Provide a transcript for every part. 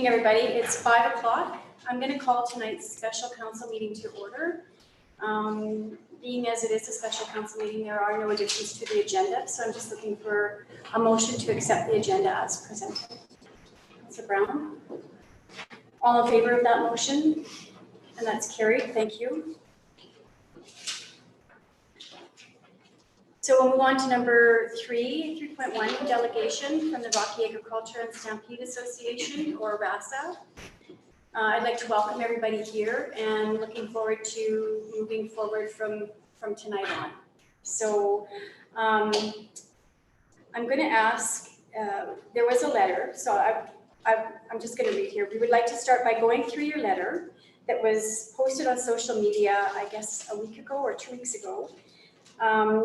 evening, everybody. It's 5 o'clock. I'm going to call tonight's special council meeting to order. Being as it is a special council meeting, there are no additions to the agenda, so I'm just looking for a motion to accept the agenda as presented. Councilor Brown? All in favor of that motion? And that's carried. Thank you. So we'll move on to number 3.1, delegation from the Rocky Agriculture and Stampede Association, or RASA. I'd like to welcome everybody here and looking forward to moving forward from tonight on. So I'm going to ask, there was a letter, so I'm just going to read here. We would like to start by going through your letter that was posted on social media, I guess a week ago or 2 weeks ago.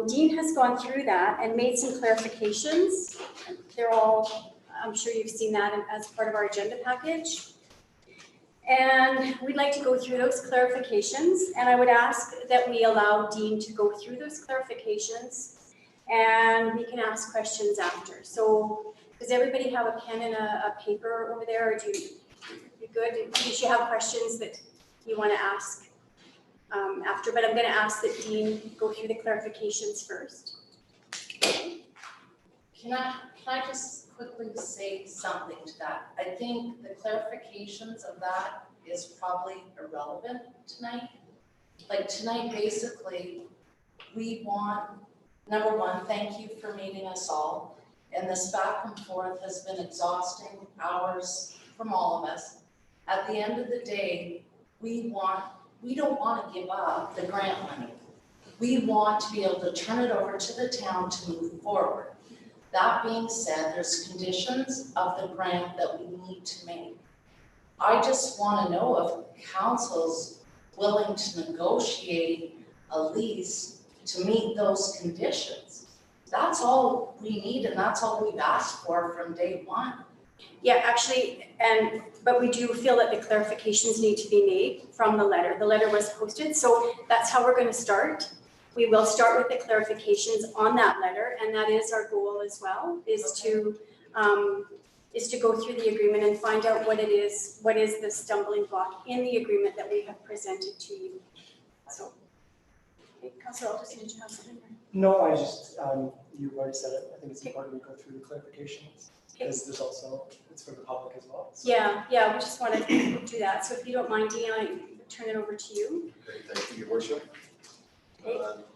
Dean has gone through that and made some clarifications. They're all, I'm sure you've seen that as part of our agenda package. And we'd like to go through those clarifications, and I would ask that we allow Dean to go through those clarifications and we can ask questions after. So does everybody have a pen and a paper over there, or do you good? If you have questions that you want to ask after, but I'm going to ask that Dean go through the clarifications first. Can I just quickly say something to that? I think the clarifications of that is probably irrelevant tonight. Like tonight, basically, we want, number one, thank you for meeting us all. And this back and forth has been exhausting hours from all of us. At the end of the day, we don't want to give up the grant money. We want to be able to turn it over to the town to move forward. That being said, there's conditions of the grant that we need to make. I just want to know if council's willing to negotiate a lease to meet those conditions. That's all we need, and that's all we've asked for from day one. Yeah, actually, but we do feel that the clarifications need to be made from the letter. The letter was posted, so that's how we're going to start. We will start with the clarifications on that letter, and that is our goal as well, is to go through the agreement and find out what is the stumbling block in the agreement that we have presented to you. So, okay, Councilor Alderson, did you have something? No, I just, you've already said it. I think it's important we go through the clarifications, because there's also, it's for the public as well. So. Yeah, we just want to do that. So if you don't mind, Dean, I turn it over to you. Okay, thank you, Your Worship.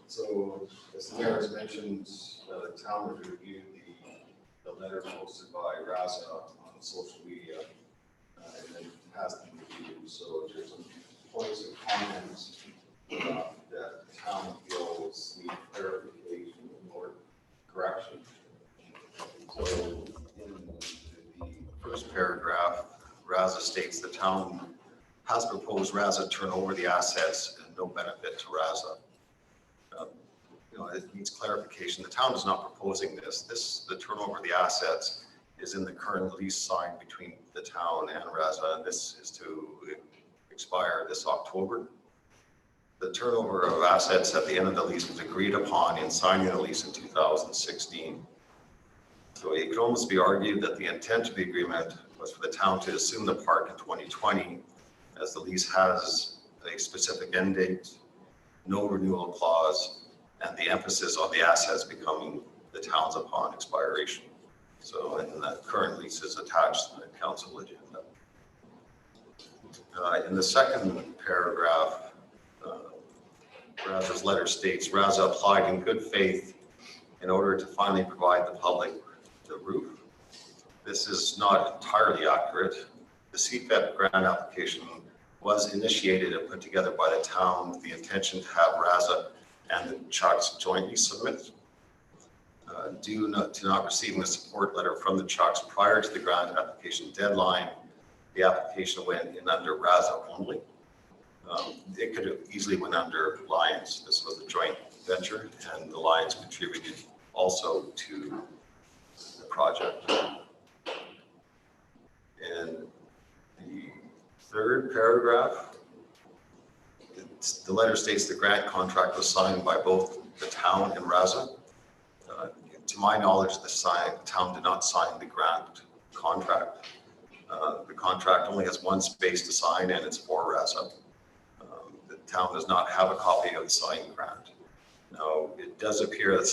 So, as the mayor has mentioned, the town has reviewed the letter posted by RASA on social media, and it has been reviewed. So there's some points of comments that the town feels need clarification or correction. So in the first paragraph, RASA states the town has proposed RASA turn over the assets and no benefit to RASA. It needs clarification. The town is not proposing this. The turnover of the assets is in the current lease signed between the town and RASA, and this is to expire this October. The turnover of assets at the end of the lease was agreed upon in signing the lease in 2016. So it could almost be argued that the intent of the agreement was for the town to assume the park in 2020, as the lease has a specific end date, no renewal clause, and the emphasis on the assets becoming the town's upon expiration. So, and the current lease is attached to the council agenda. In the second paragraph, RASA's letter states, RASA applied in good faith in order to finally provide the public the roof. This is not entirely accurate. The CFEP grant application was initiated and put together by the town with the intention to have RASA and the Chucks jointly submit. Due to not receiving a support letter from the Chucks prior to the grant application deadline, the application went in under RASA only. It could have easily went under Lions. This was a joint venture, and the Lions contributed also to the project. In the third paragraph, the letter states the grant contract was signed by both the town and RASA. To my knowledge, the town did not sign the grant contract. The contract only has one space to sign and it's for RASA. The town does not have a copy of the signed grant. Now, it does appear that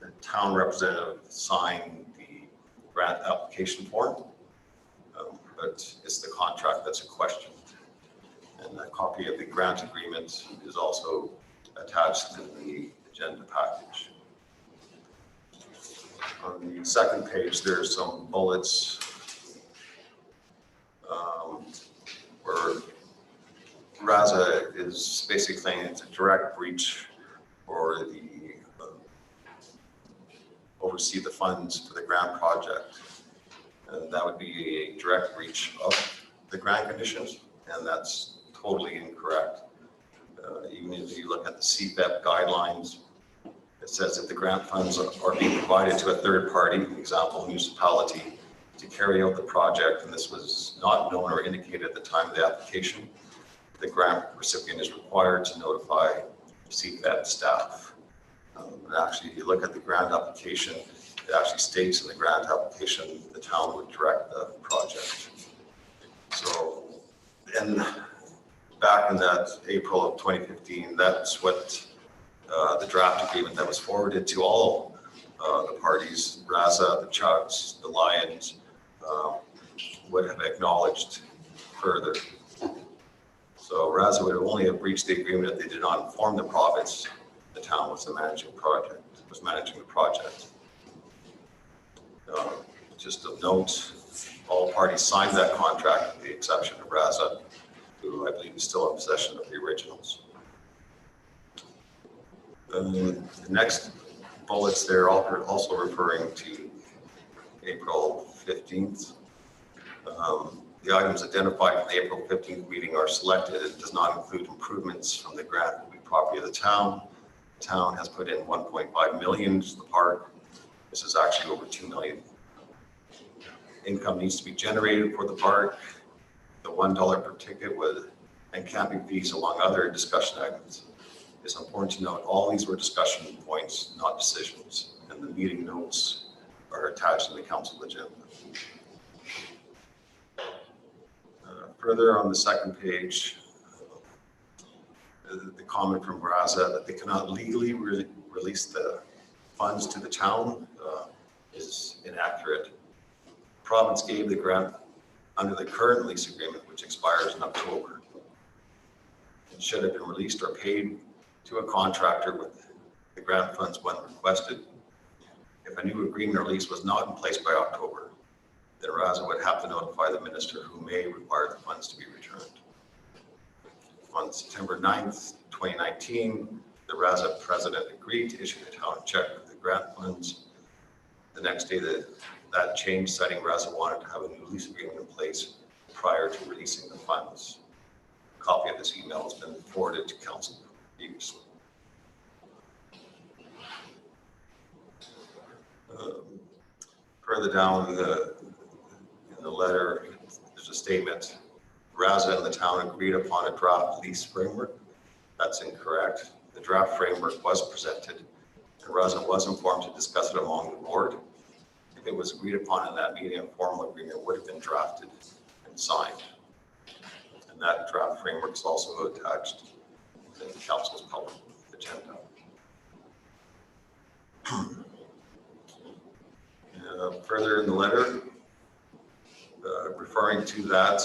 the town representative signed the grant application form, but it's the contract that's in question. And a copy of the grant agreement is also attached in the agenda package. On the second page, there's some bullets where RASA is basically saying it's a direct breach for the oversee the funds for the grant project. And that would be a direct breach of the grant conditions, and that's totally incorrect. Even if you look at the CFEP guidelines, it says that the grant funds are being provided to a third party, example municipality, to carry out the project, and this was not known or indicated at the time of the application. The grant recipient is required to notify CFEP staff. And actually, if you look at the grant application, it actually states in the grant application the town would direct the project. So, and back in that April of 2015, that's what the draft agreement that was forwarded to all the parties, RASA, the Chucks, the Lions, would have acknowledged further. So RASA would only have breached the agreement if they did not inform the province the town was managing the project. Just of note, all parties signed that contract with the exception of RASA, who I believe is still in possession of the originals. The next bullets there are also referring to April 15th. The items identified in the April 15th meeting are selected. It does not include improvements from the grant property of the town. The town has put in 1.5 million to the park. This is actually over 2 million. Income needs to be generated for the park. The $1 per ticket and camping fees along other discussion items. It's important to note all these were discussion points, not decisions, and the meeting notes are attached in the council agenda. Further on the second page, the comment from RASA that they cannot legally release the funds to the town is inaccurate. The province gave the grant under the current lease agreement, which expires in October. It should have been released or paid to a contractor with the grant funds when requested. If a new agreement or lease was not in place by October, then RASA would have to notify the minister who may require the funds to be returned. On September 9th, 2019, the RASA president agreed to issue the town a check with the grant funds. The next day that changed, citing RASA wanted to have a new lease agreement in place prior to releasing the funds. A copy of this email has been forwarded to council previously. Further down in the letter, there's a statement, RASA and the town agreed upon a draft lease framework. That's incorrect. The draft framework was presented and RASA was informed to discuss it among the board. If it was agreed upon in that meeting, a formal agreement would have been drafted and signed. And that draft framework is also attached to the council's public agenda. Further in the letter, referring to that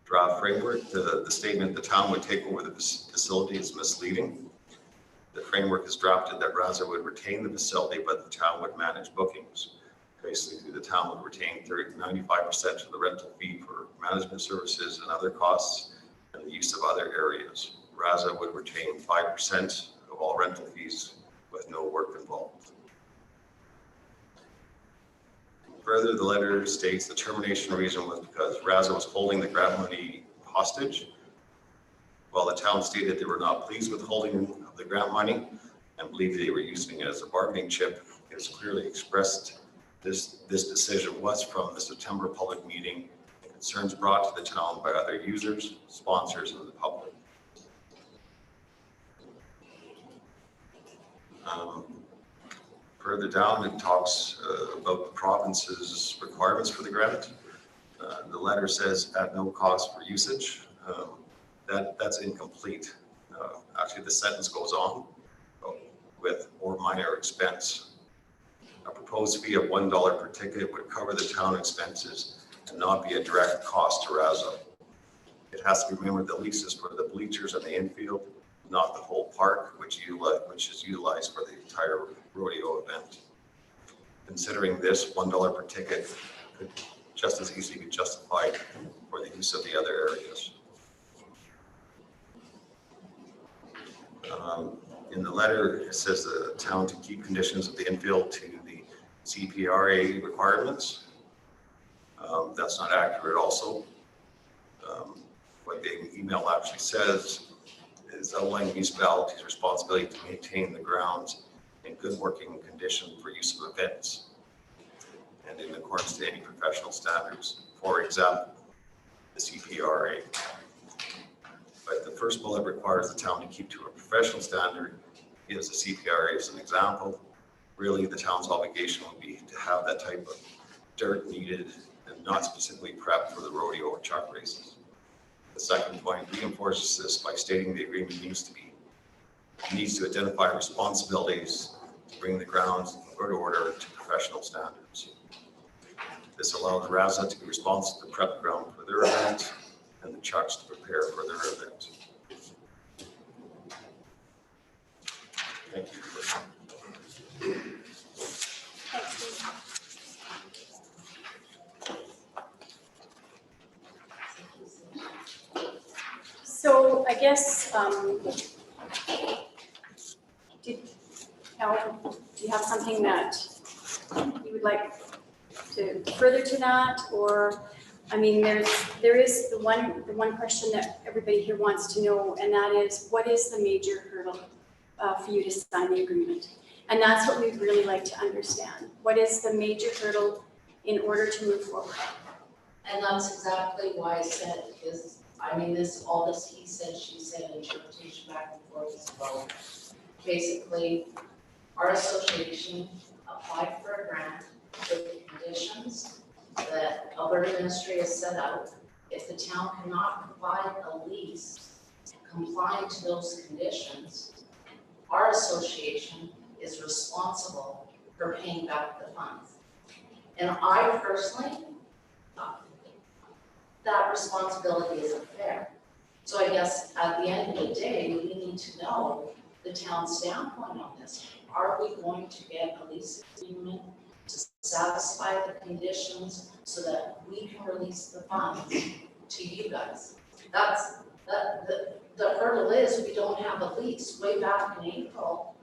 draft framework, the statement the town would take over the facility is misleading. The framework is drafted that RASA would retain the facility, but the town would manage bookings. Basically, the town would retain 95% of the rental fee for management services and other costs and the use of other areas. RASA would retain 5% of all rental fees with no work involved. Further, the letter states the termination reason was because RASA was holding the grant money hostage. While the town stated they were not pleased with holding of the grant money and believed they were using it as a bargaining chip, it is clearly expressed this decision was from the September public meeting and concerns brought to the town by other users, sponsors, and the public. Further down, it talks about the province's requirements for the grant. The letter says at no cost for usage. That's incomplete. Actually, the sentence goes on with or minor expense. A proposed fee of $1 per ticket would cover the town expenses and not be a direct cost to RASA. It has to be remembered the lease is for the bleachers and the infield, not the whole park, which is utilized for the entire rodeo event. Considering this, $1 per ticket could just as easily be justified for the use of the other areas. In the letter, it says the town to keep conditions of the infield to the CPRA requirements. That's not accurate also. What the email actually says is outlining municipality's responsibility to maintain the grounds in good working condition for use of events and in accordance to any professional standards, for example, the CPRA. But the first bullet requires the town to keep to a professional standard, gives the CPRA as an example. Really, the town's obligation would be to have that type of dirt needed and not specifically prepped for the rodeo or chuck races. The second point reinforces this by stating the agreement needs to identify responsibilities to bring the grounds in good order to professional standards. This allows RASA to be responsible to prep the ground for their event and the chucks to prepare for their event. Thank you. Thanks, Steve. So I guess, do you have something that you would like to further to that? Or, I mean, there is the one question that everybody here wants to know, and that is, what is the major hurdle for you to sign the agreement? And that's what we'd really like to understand. What is the major hurdle in order to move forward? And that's exactly why I said is, I mean, all this he said, she said, interpretation back and forth as well. Basically, our association applied for a grant with the conditions that Alberta Ministry has set out. If the town cannot provide a lease complying to those conditions, our association is responsible for paying back the funds. And I personally, that responsibility isn't fair. So I guess at the end of the day, we need to know the town's standpoint on this. Are we going to get a lease agreement to satisfy the conditions so that we can release the funds to you guys? That's the hurdle is we don't have a lease. Way back in April,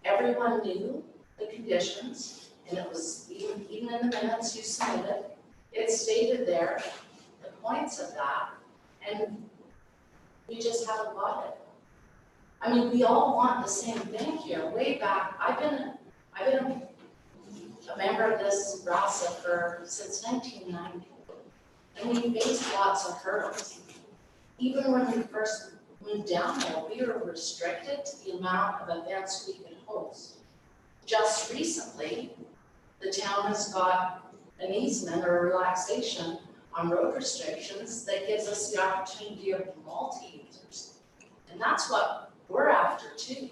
everyone knew the conditions, and it was even in the minutes you submitted, it stated there the points of that, and we just haven't got it. I mean, we all want the same thing here. Way back, I've been a member of this RASA since 1990, and we faced lots of hurdles. Even when we first moved down there, we were restricted to the amount of events we could host. Just recently, the town has got an easement or a relaxation on road restrictions that gives us the opportunity of multi-users. And that's what we're after too.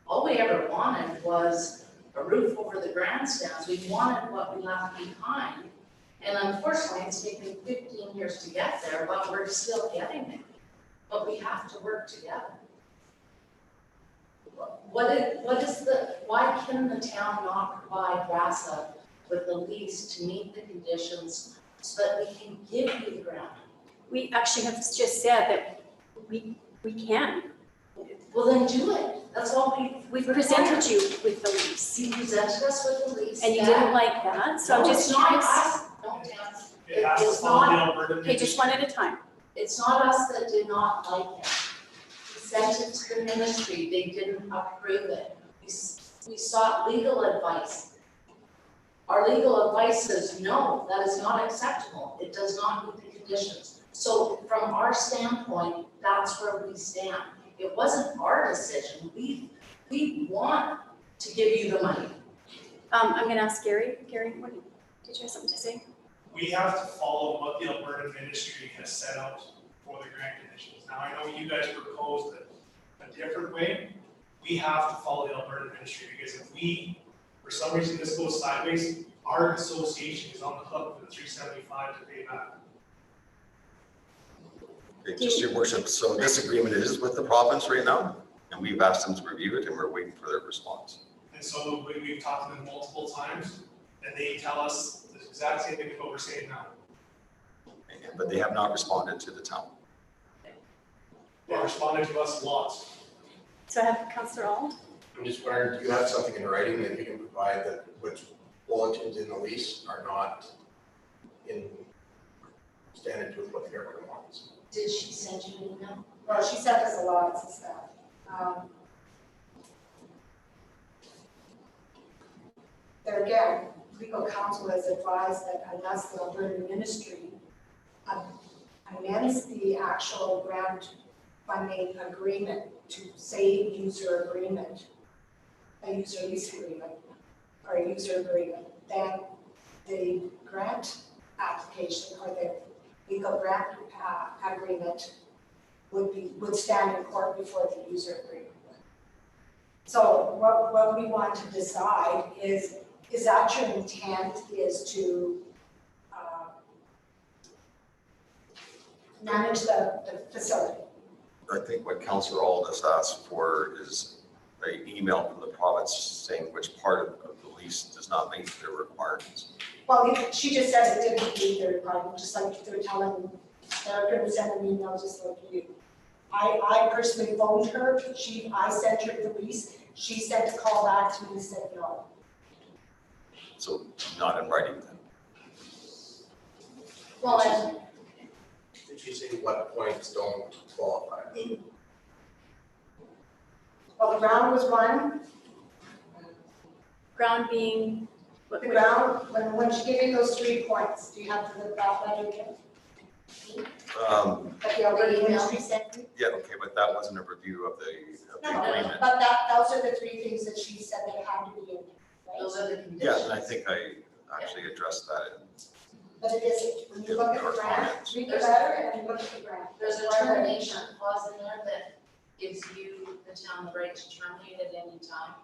All we ever wanted was a roof over the grandstands. We wanted what we left behind. And unfortunately, it's taken 15 years to get there, but we're still getting there. But we have to work together. Why can the town not provide RASA with the lease to meet the conditions so that we can give you the ground? We actually have just said that we can. Well, then do it. That's all We presented you with the lease, You presented us with the lease. and you didn't like that, so I'm just No, it's curious. not us. Don't tell us. It has to It's follow the not- Alberta. Okay, just one at a time. It's not us that did not like it. We sent it to the ministry, they didn't approve it. We sought legal advice. Our legal advice says, no, that is not acceptable. It does not meet the conditions. So from our standpoint, that's where we stand. It wasn't our decision. We want to give you the money. I'm gonna ask Gary. Gary, did you have something to say? We have to follow what the Alberta Ministry has set out for the grant conditions. Now, I know you guys proposed a different way. We have to follow the Alberta Ministry, because if we, for some reason, this goes sideways, our association is on the hook for the $375 to pay back. Okay, just your worship, so this agreement is with the province right now, and we've asked them to review it, and we're waiting for their response. And so we've talked to them multiple times, and they tell us the exact same thing as what we're saying now. But they have not responded to the town. They responded to us lots. So I have Councillor Auld. I'm just wondering, do you have something in writing that you can provide that which bulletins in the lease are not in standard with what the government wants? Did she send you an email? Well, she sent us a lot of stuff. There again, legal counsel has advised that unless the Alberta Ministry amends the actual grant funding agreement to say user agreement, a user lease agreement, or a user agreement, then the grant application or the legal grant agreement would stand in court before the user agreement. So what we want to decide is that your intent is to manage the facility? I think what Councillor Auld has asked for is an email from the province saying which part of the lease does not meet their requirements. Well, she just said it didn't meet their requirement, just like they're telling, they're gonna send an email just like you. I personally phoned her, I sent her the lease, she sent a call back to me and said no. So not in writing then. Well, and Did you say what points don't qualify? Well, the ground was one, Ground being, the ground, when she gave you those 3 points, do you have to look that letter again? That the Alberta Ministry sent you? Yeah, okay, but that wasn't a review of the No, agreement. but those are the 3 things that she said that had to be in, those right? are the conditions. Yeah, and I think I actually addressed that in But it isn't, when you look at the grant, read the letter and you look at the grant. There's a termination clause in there that gives you, the town, the right to terminate at any time.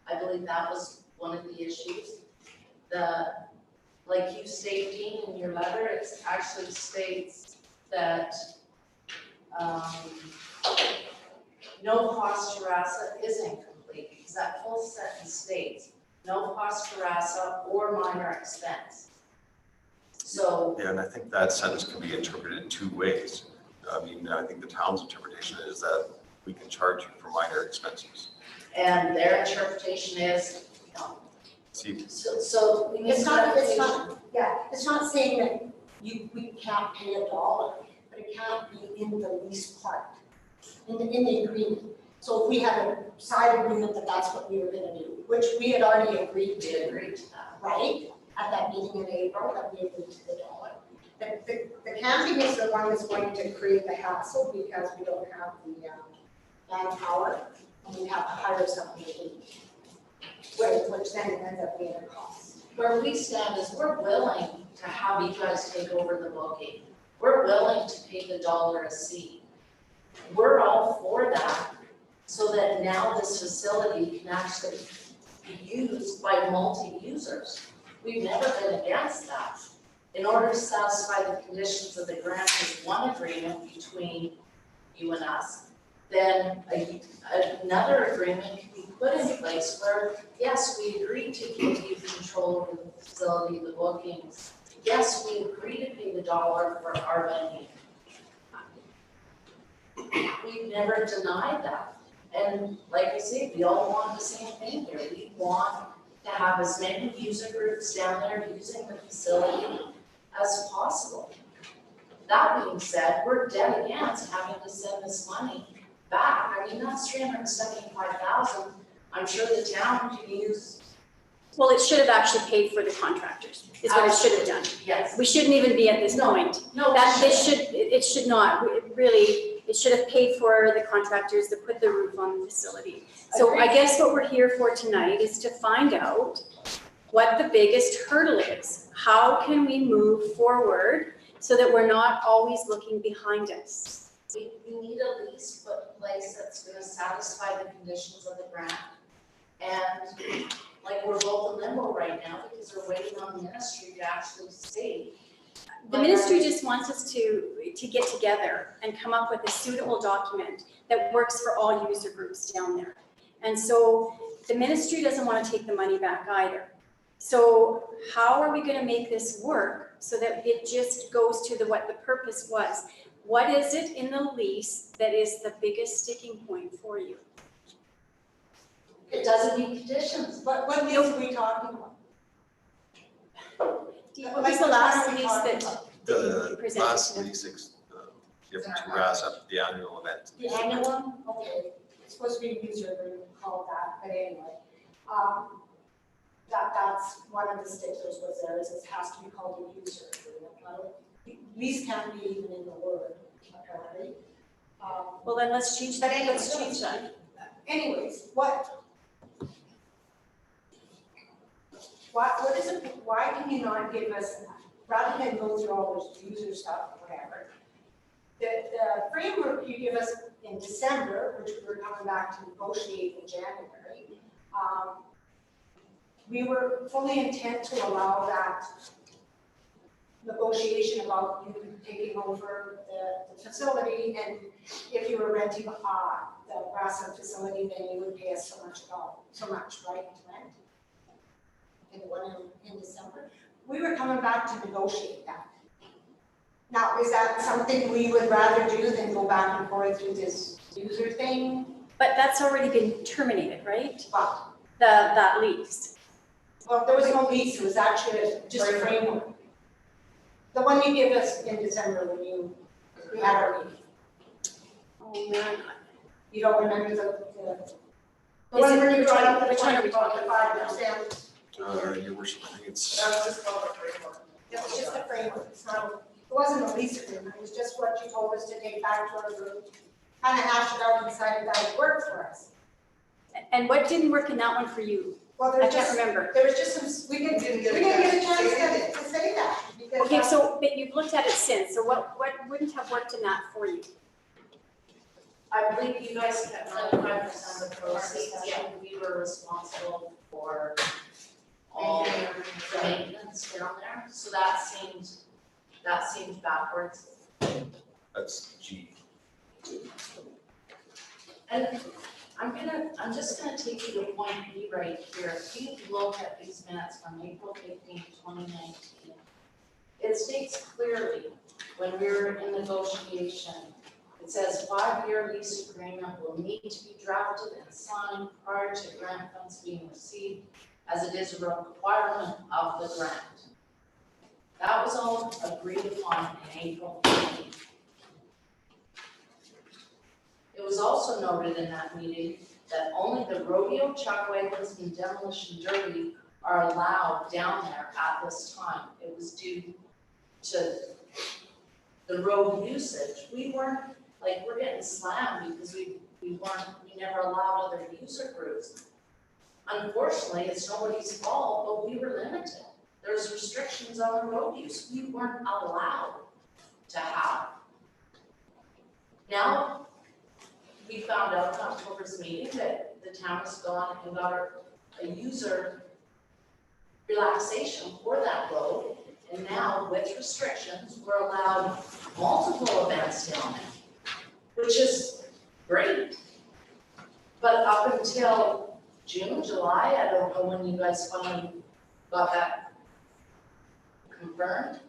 I believe that was one of the issues. Like you stating in your letter, it actually states that, no cost to RASA is incomplete, because that full sentence states, no cost to RASA or minor expense. So, Yeah, and I think that sentence can be interpreted in 2 ways. I mean, I think the town's interpretation is that we can charge you for minor expenses. and their interpretation is, no. See, So we need It's not, clarification. it's not saying that we can't pay $1, but it can't be in the lease part, in the agreement. So if we had a side agreement that that's what we were gonna do, which we had already agreed We to, agreed to that. right? At that meeting in April, that we agreed to the $1. The camping is the one that's going to create the hassle because we don't have the manpower and we have to hire somebody to do it, which then ends up being a cost. Where we stand is we're willing to have you guys take over the booking. We're willing to pay the $1 a seat. We're all for that, so that now this facility can actually be used by multi-users. We've never been against that. In order to satisfy the conditions of the grant, there's one agreement between you and us. Then another agreement can be put in place where, yes, we agree to give you control over the facility, the bookings. Yes, we agree to pay the $1 for our venue. We've never denied that. And like I say, we all want the same thing here. We want to have as many user groups down there using the facility as possible. That being said, we're dead against having to send this money back. I mean, that's $375,000. I'm sure the town can use. well, it should have actually paid for the contractors, is what it should have done. Yes. We shouldn't even be at this No. point. No, That, it should not, it should have paid for the contractors to put the roof on the facility. So I Agreed. guess what we're here for tonight is to find out what the biggest hurdle is. How can we move forward so that we're not always looking behind us? We need a lease put in place that's gonna satisfy the conditions of the grant. And like, we're both in limbo right now because we're waiting on the ministry to actually state. The ministry just wants us to get together and come up with a suitable document that works for all user groups down there. And so the ministry doesn't want to take the money back either. So how are we going to make this work so that it just goes to what the purpose was? What is it in the lease that is the biggest sticking point for you? It doesn't meet conditions. What lease are we talking about? What was the last Like, lease what are we that talking you The presented last to them? lease given to RASA, the annual event. The annual one, okay, it's supposed to be a user agreement called that, but anyway. That's one of the sticklers was there, is it has to be called a user agreement. Well, lease can't be even in the word, apparently. Well, then let's change But that. anyways, Let's change that. Anyways, what is it, why can you not give us, rather than go through all this user stuff, whatever, the framework you give us in December, which we were coming back to negotiate in January, we were fully intent to allow that negotiation about you taking over the facility, and if you were renting the RASA facility, then you would pay us so much, right, to rent? And the one in December, we were coming back to negotiate that. Now, is that something we would rather do than go back and forth through this user thing? But that's already been terminated, right? Well, That lease. well, there was no lease, it was actually just a framework. The one you gave us in December when we had our meeting. Oh, man. You don't remember the Is one it- where you which brought one- up the which one are we 25%? Your worship, I think it's, That was just called a framework. It was just a framework, it's not, it wasn't a lease agreement, it was just what you told us to take back to our group. Kind of hashed it out and decided that would work for us. And what didn't work in that one for you? Well, I there's can't just, remember. there was just some, we didn't get a chance to say that. Because Okay, so, but you've looked at it since, so what wouldn't have worked in that for you? I believe you guys kept 95% of the proceeds, yet we were responsible for all the maintenance down there, so that seemed backwards. that's G. And I'm just gonna take you to point B right here. If you look at these minutes from April 15, 2019, it states clearly, when we were in negotiation, it says 5-year lease agreement will need to be drafted and signed prior to grant funds being received, as it is a requirement of the grant. That was all agreed upon in April 15. It was also noted in that meeting that only the rodeo, chuck wagons, and demolition derby are allowed down there at this time. It was due to the road usage. We weren't, like, we're getting slammed because we never allowed other user groups. Unfortunately, it's nobody's fault, but we were limited. There's restrictions on the road use we weren't allowed to have. Now, we found out in October's meeting that the town has gone and got a user relaxation for that road. And now with restrictions, we're allowed multiple events down there, which is great. But up until June, July, I don't know when you guys finally got that confirmed,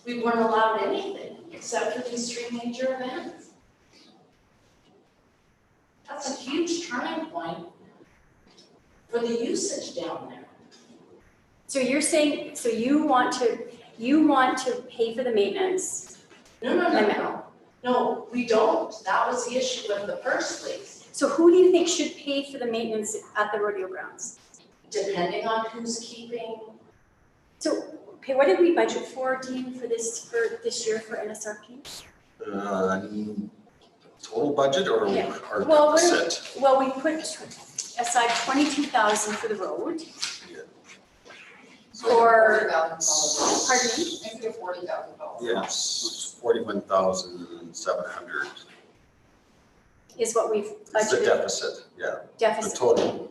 we weren't allowed anything except for these 3 major events. That's a huge turning point for the usage down there. So you're saying, so you want to pay for the maintenance? No, we don't. That was the issue with the first lease. So who do you think should pay for the maintenance at the rodeo grounds? Depending on who's keeping, So, okay, what did we budget for, Dean, for this year for MSRP? Total budget or Yeah. our Well, set? Well, we put aside 22,000 for the road. Yeah. For, $40,000. pardon me? Make it a $40,000. Yes, 41,700 Is what we've is the budgeted deficit, yeah. The deficit. total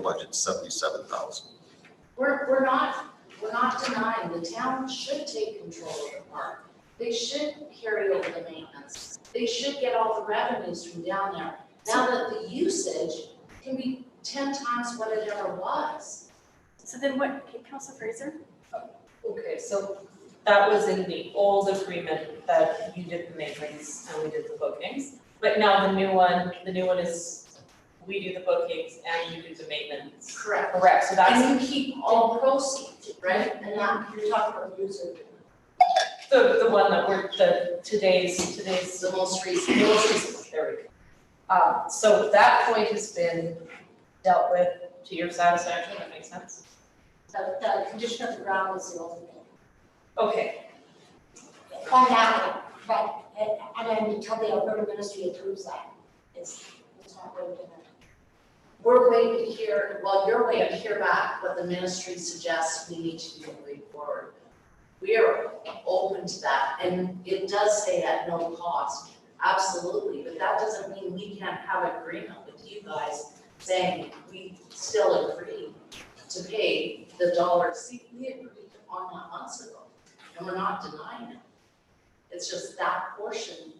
budget's 77,000. We're not denying, the town should take control of the park. They should carry over the maintenance. They should get all the revenues from down there. Now that the usage can be 10 times what it ever was. So then what, okay, Councilor Fraser? Okay, so that was in the old agreement that you did the maintenance and we did the bookings. But now the new one is we do the bookings and you do the maintenance. Correct. Correct, so that's And you keep all proceeds, right? And now you're talking about user agreement. the one that we're, today's the most recent. there we go. So that point has been dealt with to your satisfaction, that makes sense? The condition of the ground is the only thing. Okay, On that one, but, and then until the Alberta Ministry approves that, it's not going to. We're waiting to hear, well, you're waiting to hear back what the ministry suggests we need to do moving forward. We are open to that, and it does say at no cost, absolutely, but that doesn't mean we can't have an agreement with you guys saying we still agree to pay the dollars. See, we agreed on that months ago, and we're not denying it. It's just that portion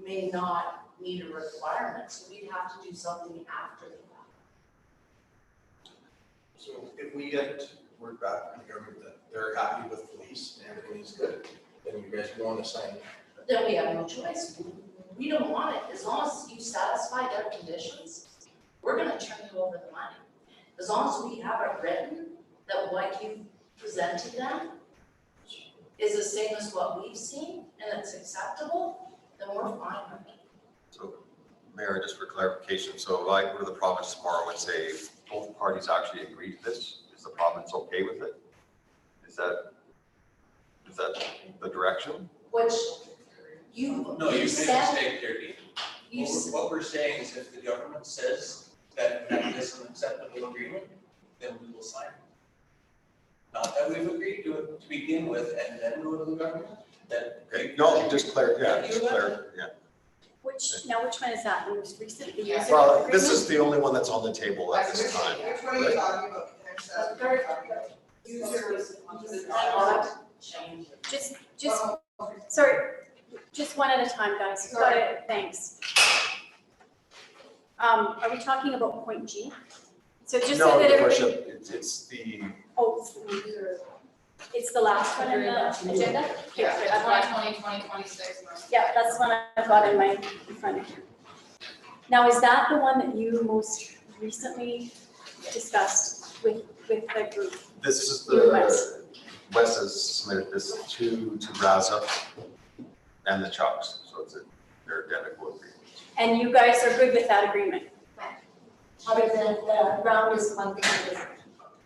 may not meet a requirement, so we'd have to do something after that. So if we get word back from the government that they're happy with the lease and everything's good, then you guys want to sign. Then we have no choice. We don't want it. As long as you satisfy their conditions, we're gonna turn you over the money. As long as we have it written that what you presented them is the same as what we've seen and it's acceptable, then we're fine with it. So, Mayor, just for clarification, so if I go to the province tomorrow and say both parties actually agree to this, is the province okay with it? Is that the direction? Which No, you made a said, mistake there, Dean. you said, What we're saying is if the government says that that is an acceptable agreement, then we will sign it. Not that we've agreed to it to begin with and then go to the government, that. Okay, no, just clear, yeah, Which one is that? The most recent, the user agreement? Well, this is the only one that's on the table at this time. Which one are you talking about? Can I just ask The third, Users. change it. Just, sorry, just one at a time, guys. Got it, thanks. Are we talking about point G? So just so No, that Your everybody, Worship, it's the, it's the last one in the agenda? Okay, Yeah, good. that's 2026. Yeah, that's the one I've got in my in front of here. Now, is that the one that you most recently discussed with the group? this is You, Wes. Wes has submitted this to RASA and the Chucks, so they're identical agreements. And you guys are good with that agreement? other than the ground is one thing that is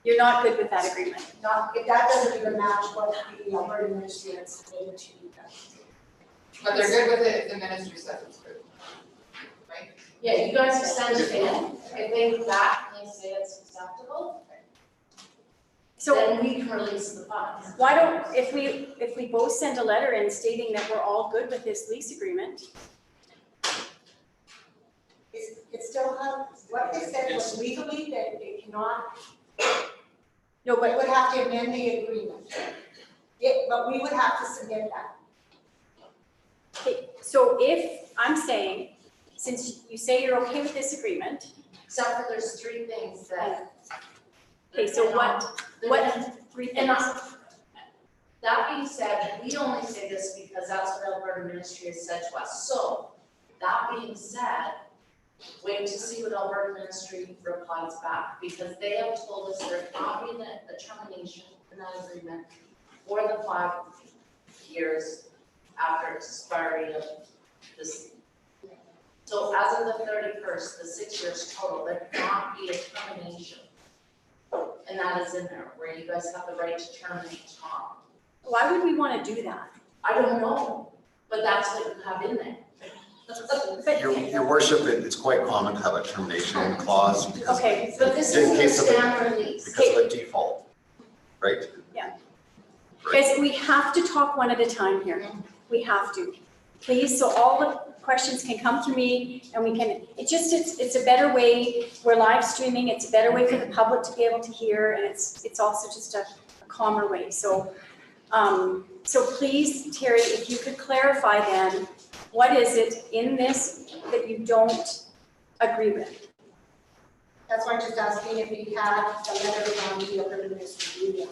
You're not good with that agreement? not, if that doesn't even match what the Alberta Ministry had submitted to you guys. But they're good with it if the ministry says it's good. Right? Yeah, you guys have sent it in. If they come back and they say it's acceptable, So then we can release the funds. why don't, if we both send a letter in stating that we're all good with this lease agreement, It still has, what they said was legally that it cannot, no, we but would have to amend the agreement. But we would have to submit that. okay, so if, I'm saying, since you say you're okay with this agreement, Except for there's three things that. okay, so what three And things? that being said, we only say this because that's what Alberta Ministry has said to us. So, that being said, wait to see what Alberta Ministry replies back, because they have told us there's not been a termination in that agreement for the 5 years after expiry of this. So as of the 31st, the 6 years total, there cannot be a termination. And that is in there, where you guys have the right to terminate Tom. Why would we want to do that? I don't know, but that's what you have in there. But, Your Worship, it's quite common to have a termination clause because okay, But this In is case a of a- standard lease. because of a default. right? Yeah. Right. Guys, we have to talk one at a time here. We have to. Please, so all the questions can come through me and we can, it's a better way. We're live streaming. It's a better way for the public to be able to hear, and it's also just a calmer way. So, so please, Terry, if you could clarify then, what is it in this that you don't agree with? That's why I'm just asking if you had a letter from the Alberta Ministry of Union.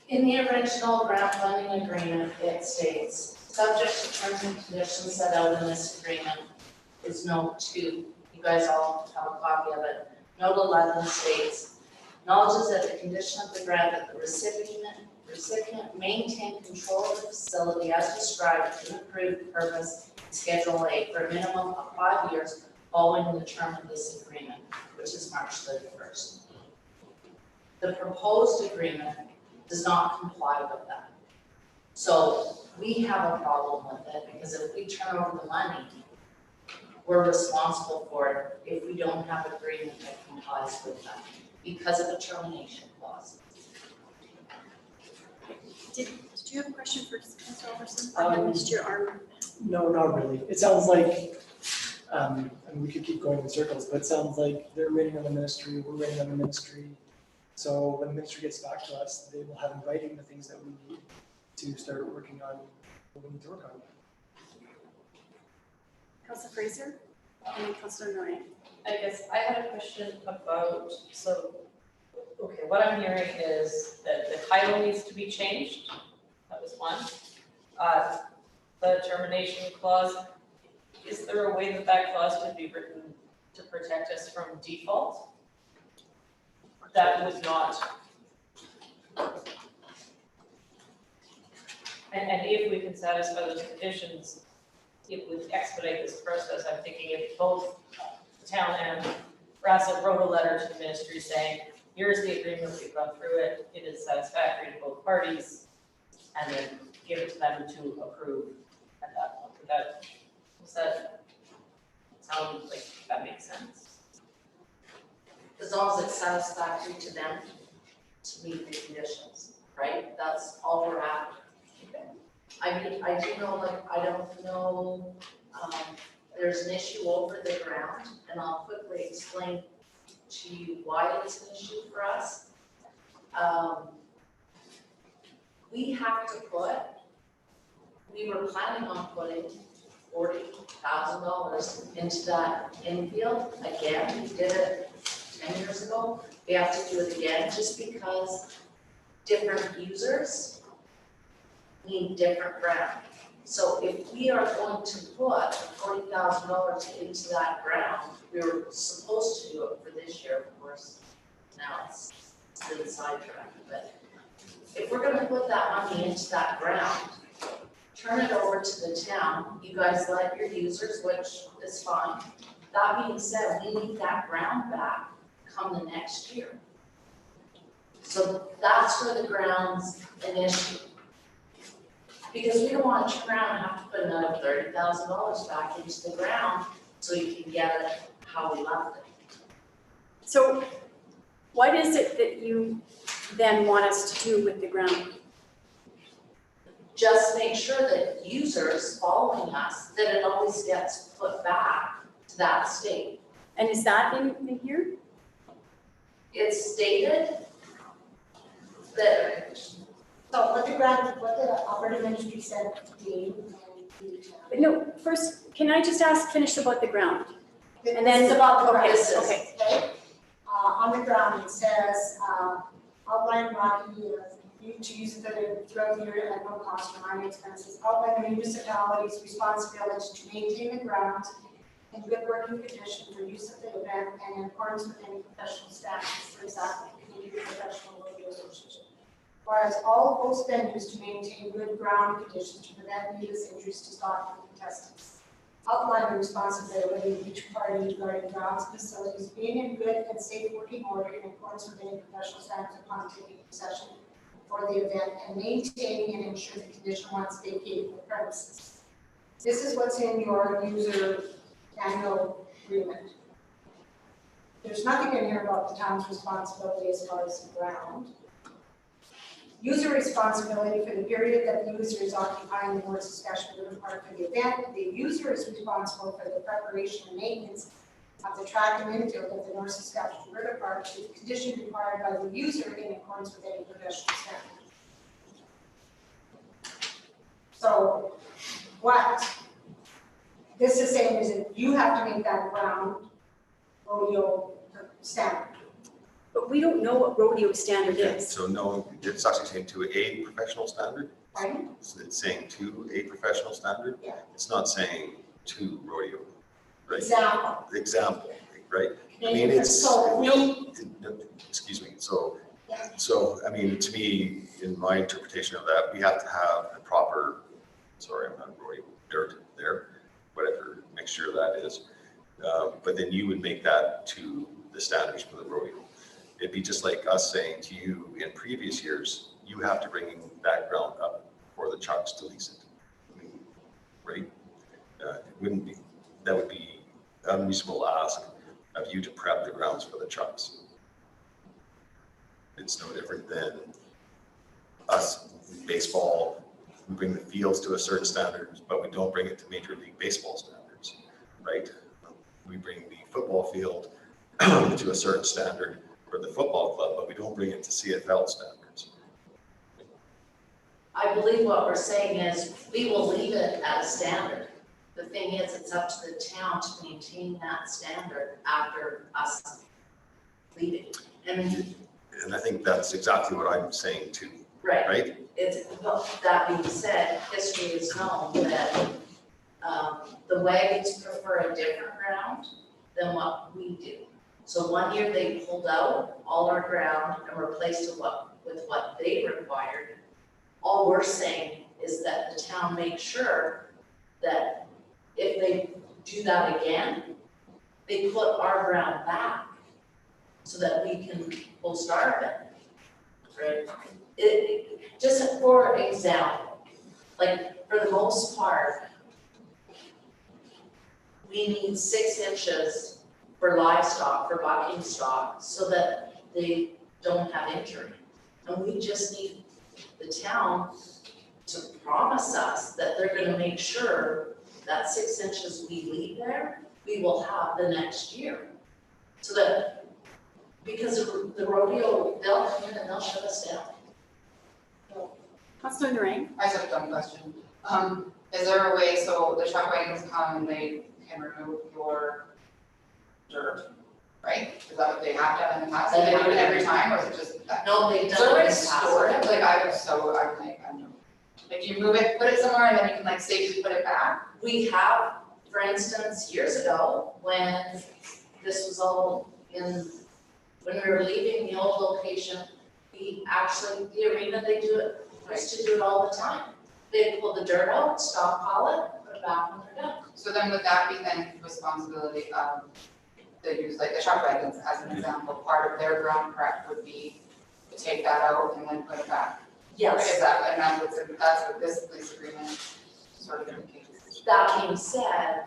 In the original grant funding agreement, it states, subject to terms and conditions set out in this agreement is note 2. You guys all have a copy of it. Note 11 states, acknowledges that the condition of the grant that the recipient maintain control of the facility as described in approved purpose in Schedule A for a minimum of 5 years following the term of this agreement, which is March 31st. The proposed agreement does not comply with that. So we have a problem with it because if we turn over the money, we're responsible for it if we don't have an agreement that complies with that because of the termination clause. Did you have a question for Councilor Albertson? I had missed your arm. No, not really. It sounds like, and we could keep going in circles, but it sounds like they're waiting on the ministry, we're waiting on the ministry. So when the ministry gets back to us, they will have in writing the things that we need to start working on what we need to work on. Councilor Fraser and then Councilor Noe. I guess I had a question about, so, okay, what I'm hearing is that the title needs to be changed. That was one. The termination clause, is there a way that that clause could be written to protect us from default? That would not. And if we can satisfy those conditions, it would expedite this process. I'm thinking if both the town and RASA wrote a letter to the ministry saying, here's the agreement, we've gone through it, it is satisfactory to both parties, and then give it to them to approve at that point. Does that sound like that makes sense? As long as it's satisfactory to them to meet the conditions, right? That's all we're at. I mean, I do know, like, I don't know, there's an issue over the ground, and I'll quickly explain to you why it's an issue for us. We have to we were planning on putting $40,000 into that infield. Again, we did it 10 years ago. We have to do it again just because different users need different ground. So if we are going to put $40,000 into that ground, we were supposed to do it for this year, of course. Now it's been sidetracked, but if we're gonna put that money into that ground, turn it over to the town, you guys let your users, which is fine. That being said, we need that ground back come the next year. So that's where the ground's an issue. Because we don't want to turn around and have to put another $30,000 back into the ground so you can get it how we left it. So what is it that you then want us to do with the ground? Just make sure that users following us, that it always gets put back to that state. And is that in here? It's stated that, So what the Alberta Ministry said today and the But no, first, can I just finish about the ground? And then- It's about the ground. Yes, okay. Okay? On the ground, it says, outline Rocky, to use it throughout the year at no cost or minor expenses. Outline the municipality's responsibility to maintain the grounds in good working condition for use of the event and in accordance with any professional standards, for example, Canadian Professional Rodeo Association. Whereas all host venues to maintain good ground conditions to prevent needless injuries to stock and contestants. Outline the responsibility of each party regarding grounds and facilities being in good and safe working order in accordance with any professional standards upon taking possession for the event and maintaining and ensuring the condition once vacated the premises. This is what's in your user annual agreement. there's nothing in here about the town's responsibility as far as the ground. User responsibility for the period that the user is occupying the North Saskatchewan River Park for the event. The user is responsible for the preparation and maintenance of the track and infield of the North Saskatchewan River Park to the condition required by the user in accordance with any professional standard. So what this is saying is that you have to make that ground rodeo standard. But we don't know what rodeo standard is. So no, it's actually saying to a professional standard. Right? It's saying to a professional standard. Yeah. It's not saying to rodeo, right? Example. Example, right? I mean, it's, So we, excuse me, so, Yeah. I mean, to me, in my interpretation of that, we have to have a proper, sorry, I'm not rodeo, dirt there, whatever mixture that is. But then you would make that to the standards for the rodeo. It'd be just like us saying to you in previous years, you have to bring that ground up for the Chucks to lease it. I mean, right? It wouldn't be, that would be unreasonable ask of you to prep the grounds for the Chucks. It's no different than us, baseball, we bring the fields to a certain standard, but we don't bring it to Major League Baseball standards, right? We bring the football field to a certain standard for the football club, but we don't bring it to CFL standards. I believe what we're saying is, we will leave it at a standard. The thing is, it's up to the town to maintain that standard after us leaving. And I think that's exactly what I'm saying too, right? It's, well, that being said, history is known that the Wagons prefer a different ground than what we do. So one year they pulled out all our ground and replaced it with what they required. All we're saying is that the town makes sure that if they do that again, they put our ground back so that we can host our event, right? Just for example, like for the most part, we need 6 inches for livestock, for bucking stock, so that they don't have injury. And we just need the town to promise us that they're gonna make sure that 6 inches we leave there, we will have the next year. So that, because the rodeo, they'll come in and they'll shut us down. Councilor Narang? I just have a dumb question. Is there a way, so the truck wagons come and they can remove your dirt, right? Is that what they have done in the past? Do they do it every time, or is it just that? No, they've Is there a done way it to in the past. store it? Like, I'm like, I don't know. Like, you move it, put it somewhere, and then you can like safely put it back? We have, for instance, years ago, when this was all when we were leaving the old location, we actually, the arena, they used to do it all the time. They'd pull the dirt out, stockpile it, put it back when they're done. So then would that be then responsibility of the use, like the truck wagons as an example, part of their ground prep would be to take that out and then put it back? Is that, and that's what this lease agreement sort of indicates? That being said,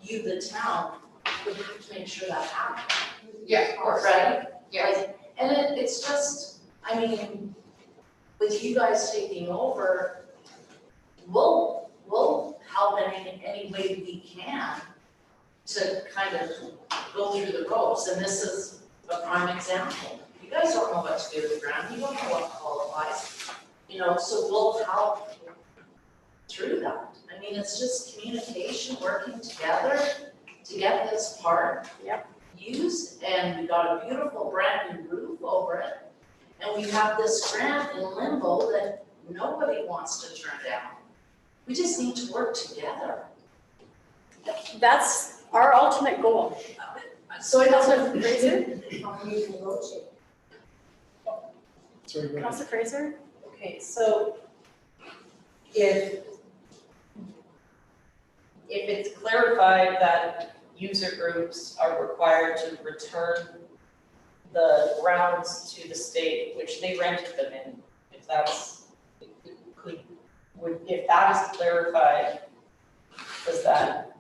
you, the town, would have to make sure that happens. Yeah, of course. Right? Yeah. Like, and it's just, I mean, with you guys taking over, we'll help in any way we can to kind of go through the ropes, and this is a prime example. You guys don't know what to do with the ground, you don't know what qualifies, so we'll help through that. I mean, it's just communication, working together to get this park used, and we got a beautiful brand new roof over it. And we have this grant in limbo that nobody wants to turn down. We just need to work together. That's our ultimate goal. So I don't Councilor Fraser? how can you negotiate? Sorry, go ahead. Councilor Fraser? Okay, so if it's clarified that user groups are required to return the grounds to the state, which they rented them in, if that is clarified, does that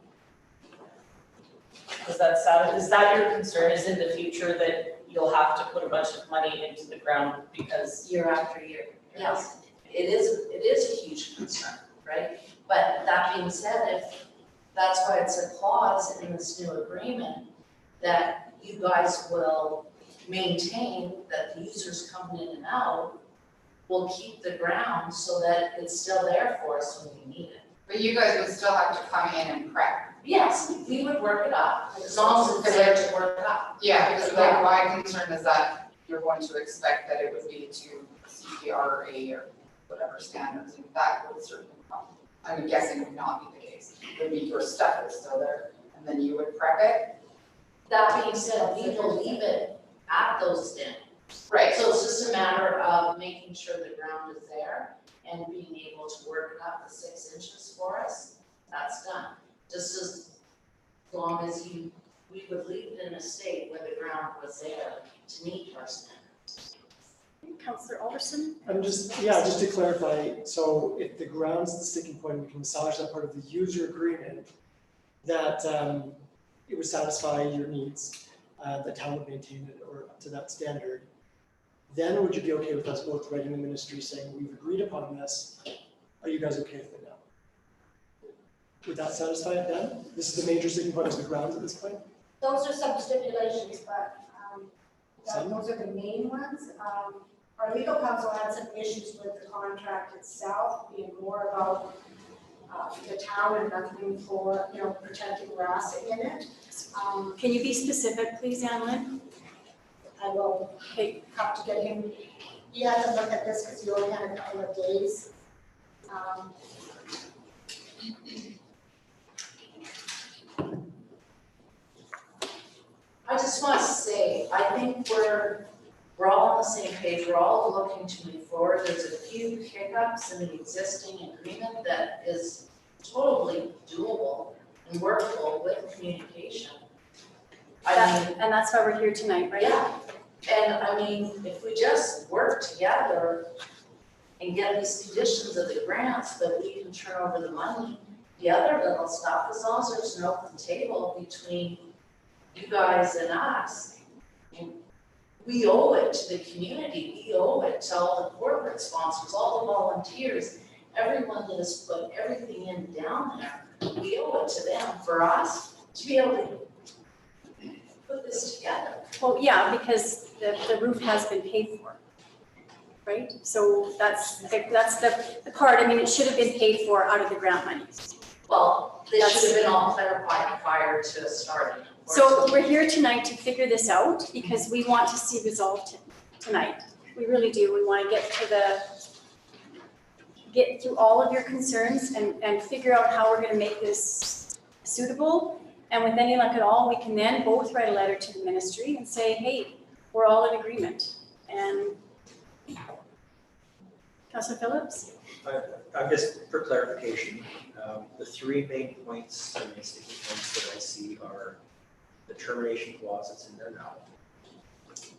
Is that your concern, is in the future that you'll have to put a bunch of money into the ground because? Year after year, yes, it is a huge concern, right? But that being said, if, that's why it's a clause in this new agreement that you guys will maintain that the users coming in and out will keep the ground so that it's still there for us when we need it. But you guys would still have to come in and prep. Yes, we would work it up, as long as it's there to work up. Yeah, because like my concern is that you're going to expect that it would be to CPRA or whatever standards, and that would certainly come. I'm guessing would not be the case. It would be your stuff is still there, and then you would prep it. That being said, we will leave it at those standards. Right. So it's just a matter of making sure the ground is there and being able to work it up to 6 inches for us, that's done. Just as long as we would leave it in a state where the ground was there to meet our standards. Councillor Alderson? I'm just to clarify, so if the ground's the sticking point, we can massage that part of the user agreement, that it would satisfy your needs, the town would maintain it or up to that standard. Then would you be okay with us both writing the ministry saying, we've agreed upon this, are you guys okay with it now? Would that satisfy it then? This is the major sticking point of the grounds at this point? Those are some stipulations, but Some? those are the main ones. Our legal counsel had some issues with the contract itself, being more about the town and nothing for, protecting grass in it. Can you be specific, please, Annalyn? I will have to get him, he had to look at this because he only had a couple of days. I just want to say, I think we're all on the same page, we're all looking to move forward. There's a few hiccups in the existing agreement that is totally doable and workable with communication. And that's why we're here tonight, right? Yeah, and I mean, if we just work together and get these conditions of the grants that we can turn over the money, the other little stuff, as long as there's an open table between you guys and us, and we owe it to the community, we owe it to all the corporate sponsors, all the volunteers, everyone that has put everything in down there, we owe it to them for us to be able to put this together. Well, yeah, because the roof has been paid for, right? So that's the part, I mean, it should have been paid for out of the grant money. Well, this should have been all clarified prior to starting. So we're here tonight to figure this out because we want to see resolved tonight. We really do. We want to get through all of your concerns and figure out how we're gonna make this suitable. And with any luck at all, we can then both write a letter to the ministry and say, hey, we're all in agreement. And Councilor Phillips? I'm just, for clarification, the three main points, and sticking points that I see are the termination clause that's in there now,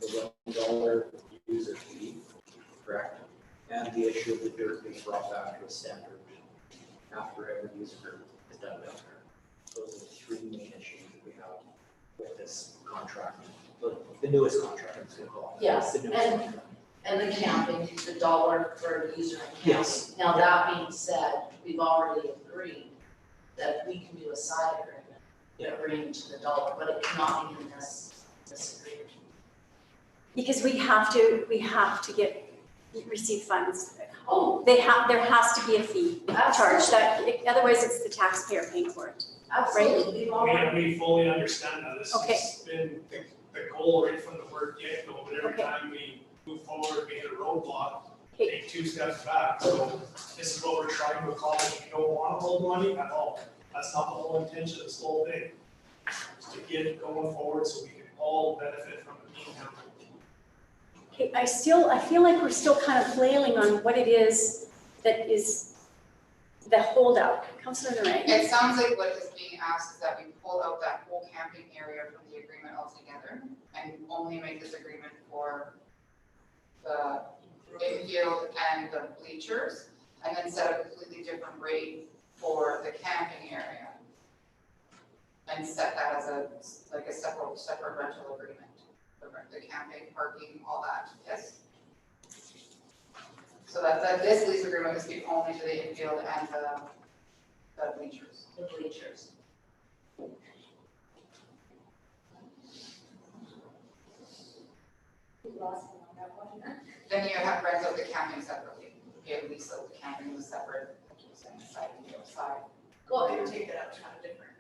the $1 user fee, correct? And the issue of the dirt being brought back to a standard after every user is done down there. Those are the three main issues that we have with this contract, the newest contract, I'm going to call it. Yes, The newest contract. And the camping, the dollar for a user and camping. Yes. Now, that being said, we've already agreed that we can do a side agreement, agreeing to the dollar, but it cannot be in this agreement. Because we have to receive funds. Oh, There has to be a fee charged, absolutely, otherwise it's the taxpayer paying for it. absolutely, we've already. We fully understand that, this Okay. has been the goal right from the word get-go, but every Okay. time we move forward, we hit a roadblock, Okay. take 2 steps back, so this is what we're trying to accomplish, we don't want to hold money at all, that's not the whole intention of this whole thing. Is to get it going forward so we can all benefit from it being done. Okay, I feel like we're still kind of flailing on what it is that is the holdout. Councilor Lorraine? It sounds like what is being asked is that we pull out that whole camping area from the agreement altogether and only make this agreement for the infield and the bleachers, and then set a completely different rate for the camping area. and set that as a, like a separate rental agreement. The camping, parking, all that, yes? So that this lease agreement would speak only to the infield and the bleachers. The bleachers. Then you have rent out the camping separately. You have lease out the camping was separate, like you were saying, side and the other side. Well, you take that out to kind of different.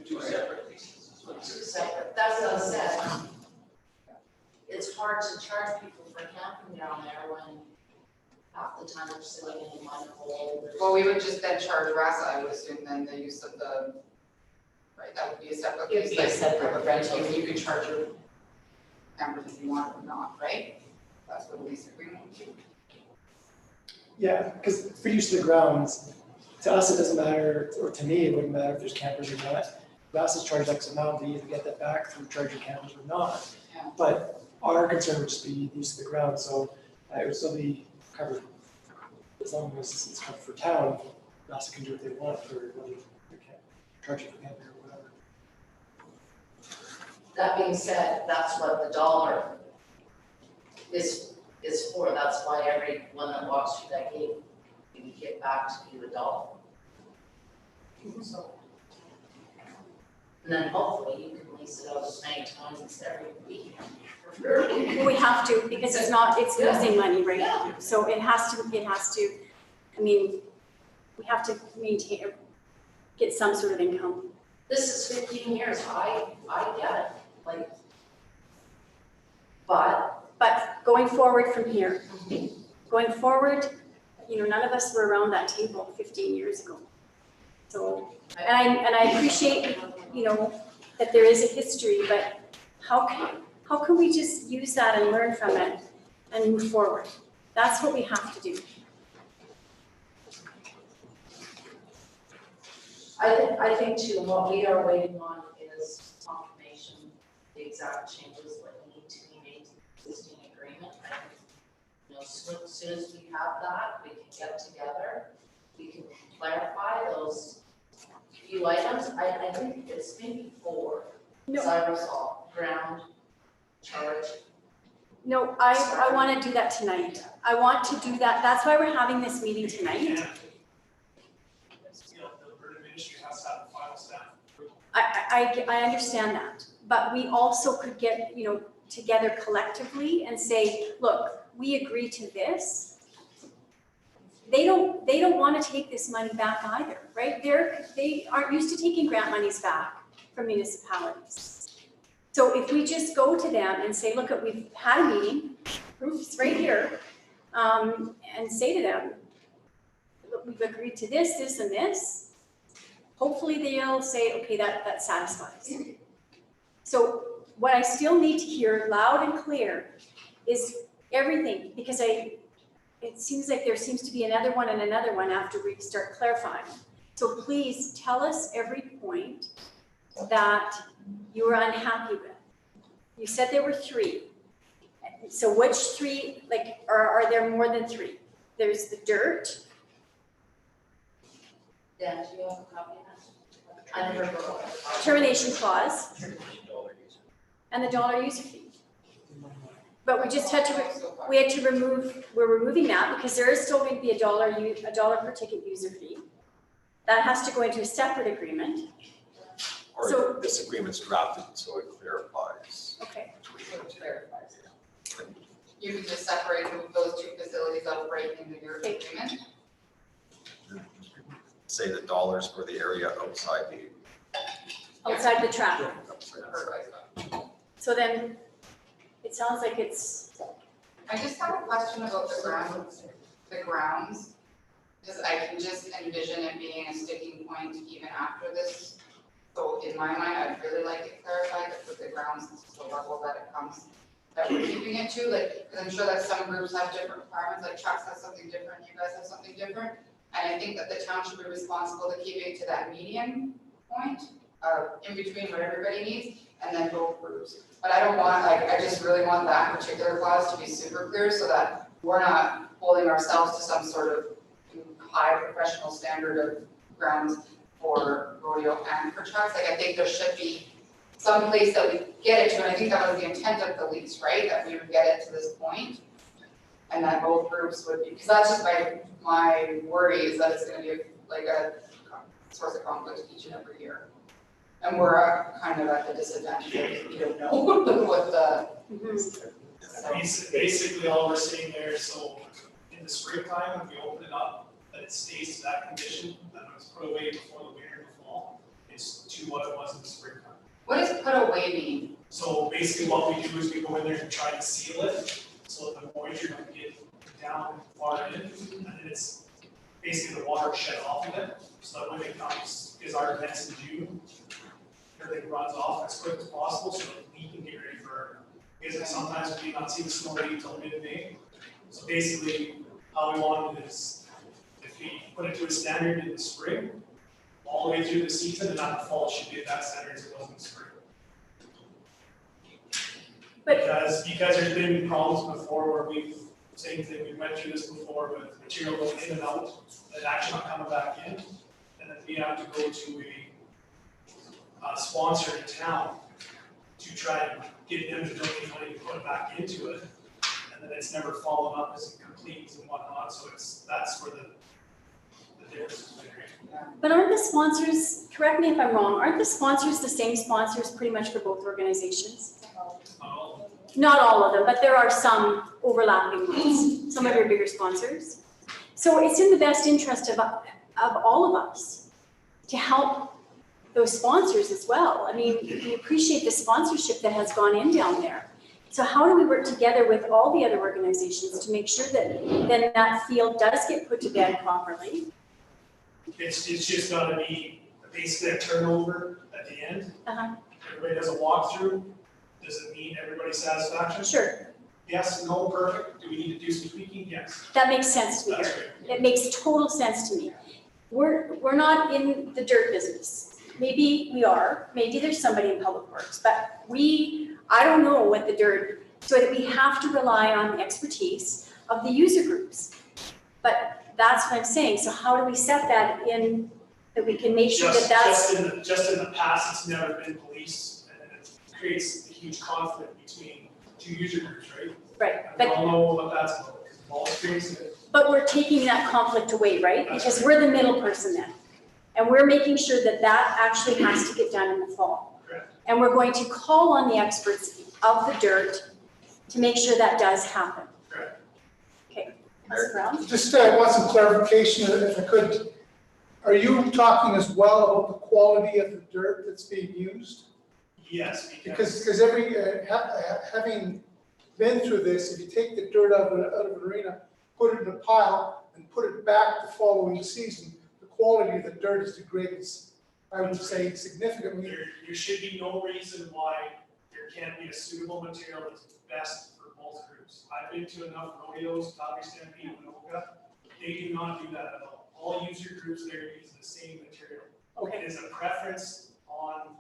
Two separate leases is what it Two says. separate, that's what I said. It's hard to charge people for camping down there when half the time they're sitting in a mud hole. Well, we would just then charge RASA, I would assume, then the use of the, right, that would be a separate It'd lease. be a like, separate rental. You could charge your campers if you want or not, right? That's what a lease agreement would be. Yeah, because for use of the grounds, to us, it doesn't matter, or to me, it wouldn't matter if there's campers or not. RAS is charged X amount, they either get that back through charging campers or not. Yeah. But our concern would just be the use of the ground, so it would still be covered. As long as it's covered for town, RAS can do what they want for whether they can charge it for camping or whatever. That being said, that's what the dollar is for. That's why everyone that walks through that gate, we get back to you $1. So. And then hopefully you can lease it out as many times as every week. We have to, because it's not, it's Yeah. losing money right now. Yeah. So it has to, I mean, we have to maintain, get some sort of income. This is 15 years, I get it, like. But Going forward from here, none of us were around that table 15 years ago. So, and I appreciate, that there is a history, but how can we just use that and learn from it and move forward? That's what we have to do. I think too, what we are waiting on is confirmation, the exact changes that need to be made to the existing agreement. And, as soon as we have that, we can get together, we can clarify those few items. I think it's maybe 4. No. Cyrusol, ground, charge. No, I want to do that tonight. I want to do that. That's why we're having this meeting tonight. And, the Alberta Ministry has to have the final stamp. I understand that, but we also could get, together collectively and say, look, we agree to this. They don't want to take this money back either, right? They aren't used to taking grant monies back from municipalities. So if we just go to them and say, look, we've had a meeting, proof's right here, and say to them, look, we've agreed to this, this, and this. Hopefully they'll say, okay, that satisfies. So what I still need to hear loud and clear is everything, because it seems like there seems to be another one and another one after we start clarifying. So please tell us every point that you were unhappy with. You said there were 3. So which 3, are there more than 3? There's the dirt. Dan, do you have a copy of that? I never wrote it. Termination clause, and the dollar user fee. But we just had to, we're removing that because there is still going to be a dollar per ticket user fee. That has to go into a separate agreement. So- Or this agreement's drafted, so it clarifies Okay, between the two. Clarifies. You can just separate those 2 facilities out right into your Okay. agreement. Say the dollars for the area outside the. outside the traffic. outside the- Perfect. So then, it sounds like it's, I just have a question about the grounds, because I can just envision it being a sticking point even after this. So in my mind, I'd really like it clarified that with the grounds, it's the level that it comes, that we're keeping it to, because I'm sure that some groups have different requirements, like Chuck's has something different, you guys have something different. And I think that the town should be responsible to keep it to that median point, in between what everybody needs, and then both groups. But I don't want, I just really want that particular clause to be super clear so that we're not holding ourselves to some sort of high professional standard of grounds for rodeo and for trucks. Like, I think there should be some place that we get it to, and I think that was the intent of the lease, right? That we would get it to this point, and that both groups would be, because that's just my worry is that it's gonna be like a source of conflict each and every year. And we're kind of at the disadvantage because we don't know what the, so. Basically, all we're saying there is, so in the springtime, when we open it up, that it stays to that condition, that it was put away before the winter and the fall, it's to what it was in the springtime. What does put away mean? So basically what we do is we go in there and try to seal it, so that the moisture don't get down far in, and then it's basically the water shed off of it, so that when it comes, is our events in June, everything runs off as quick as possible, so that we can get ready for, because sometimes we do not see the snow leave until mid-May. So basically, how we want it is, if we put it to a standard in the spring, all the way through the season, and not the fall, it should be at that standard as it was in the spring. But- Because there's been problems before where same thing, we went through this before with material going in and out, and actually not coming back in, and then we have to go to a sponsor in town to try and get them to donate money to put back into it, and then it's never followed up as complete and whatnot, so that's where the difference is there. But aren't the sponsors, correct me if I'm wrong, aren't the sponsors the same sponsors pretty much for both organizations? Not all of them, but there are some overlapping ones, some of your bigger sponsors. So it's in the best interest of all of us to help those sponsors as well. I mean, we appreciate the sponsorship that has gone in down there. So how do we work together with all the other organizations to make sure that then that field does get put to bed properly? It's just gotta be basically a turnover at the end. Uh-huh. Everybody does a walkthrough. Does it meet everybody's satisfaction? Sure, Yes, no, perfect. Do we need to do some tweaking? Yes. that makes sense to me. That's great. It makes total sense to me. We're not in the dirt business. Maybe we are, maybe there's somebody in Public Works, but I don't know what the dirt, so that we have to rely on the expertise of the user groups. But that's what I'm saying, so how do we set that in, that we can make sure that that's. Just in the past, it's never been policed, and it creates a huge conflict between two user groups, right? Right, And but we all know what that's about, because all experience it. But we're taking that conflict away, right? Because we're the middle person then. And we're making sure that that actually has to get done in the fall. Correct. And we're going to call on the experts of the dirt to make sure that does happen. Correct. Okay, Councilor Brown? Just I want some clarification, if I could. Are you talking as well about the quality of the dirt that's being used? Yes, Because every, having been through this, if you take the dirt out of an arena, put it in a pile, and put it back the following season, the quality of the dirt is degraded, I would say significantly. there should be no reason why there can't be a suitable material that's best for both groups. I've been to enough rodeos, Calgary Stampede, Winoka, they do not do that at all. All user groups there use the same material. Okay. It is a preference on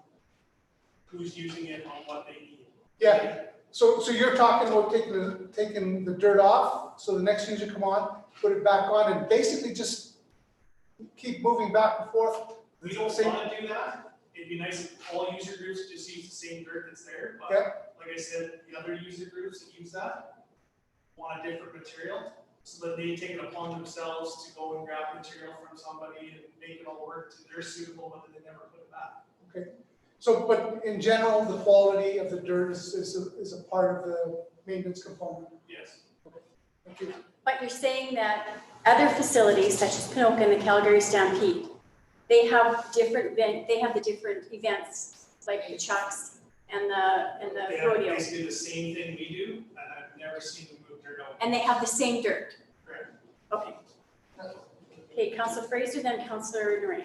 who's using it, on what they need. Yeah, so you're talking about taking the dirt off, so the next user come on, put it back on, and basically just keep moving back and forth. We don't wanna do that. It'd be nice if all user groups just use the same dirt that's there, but Yeah. like I said, the other user groups that use that want a different material, so that they take it upon themselves to go and grab material from somebody and make it all work to their suitable, but then they never put it back. So, but in general, the quality of the dirt is a part of the maintenance component. Yes. Thank you. But you're saying that other facilities such as Pinoka and the Calgary Stampede, they have the different events, like the chucks and They the have rodeo. basically the same thing we do, and I've never seen them move dirt out. And they have the same dirt. Correct. Okay. Okay, Councilor Fraser, then Councilor Duran.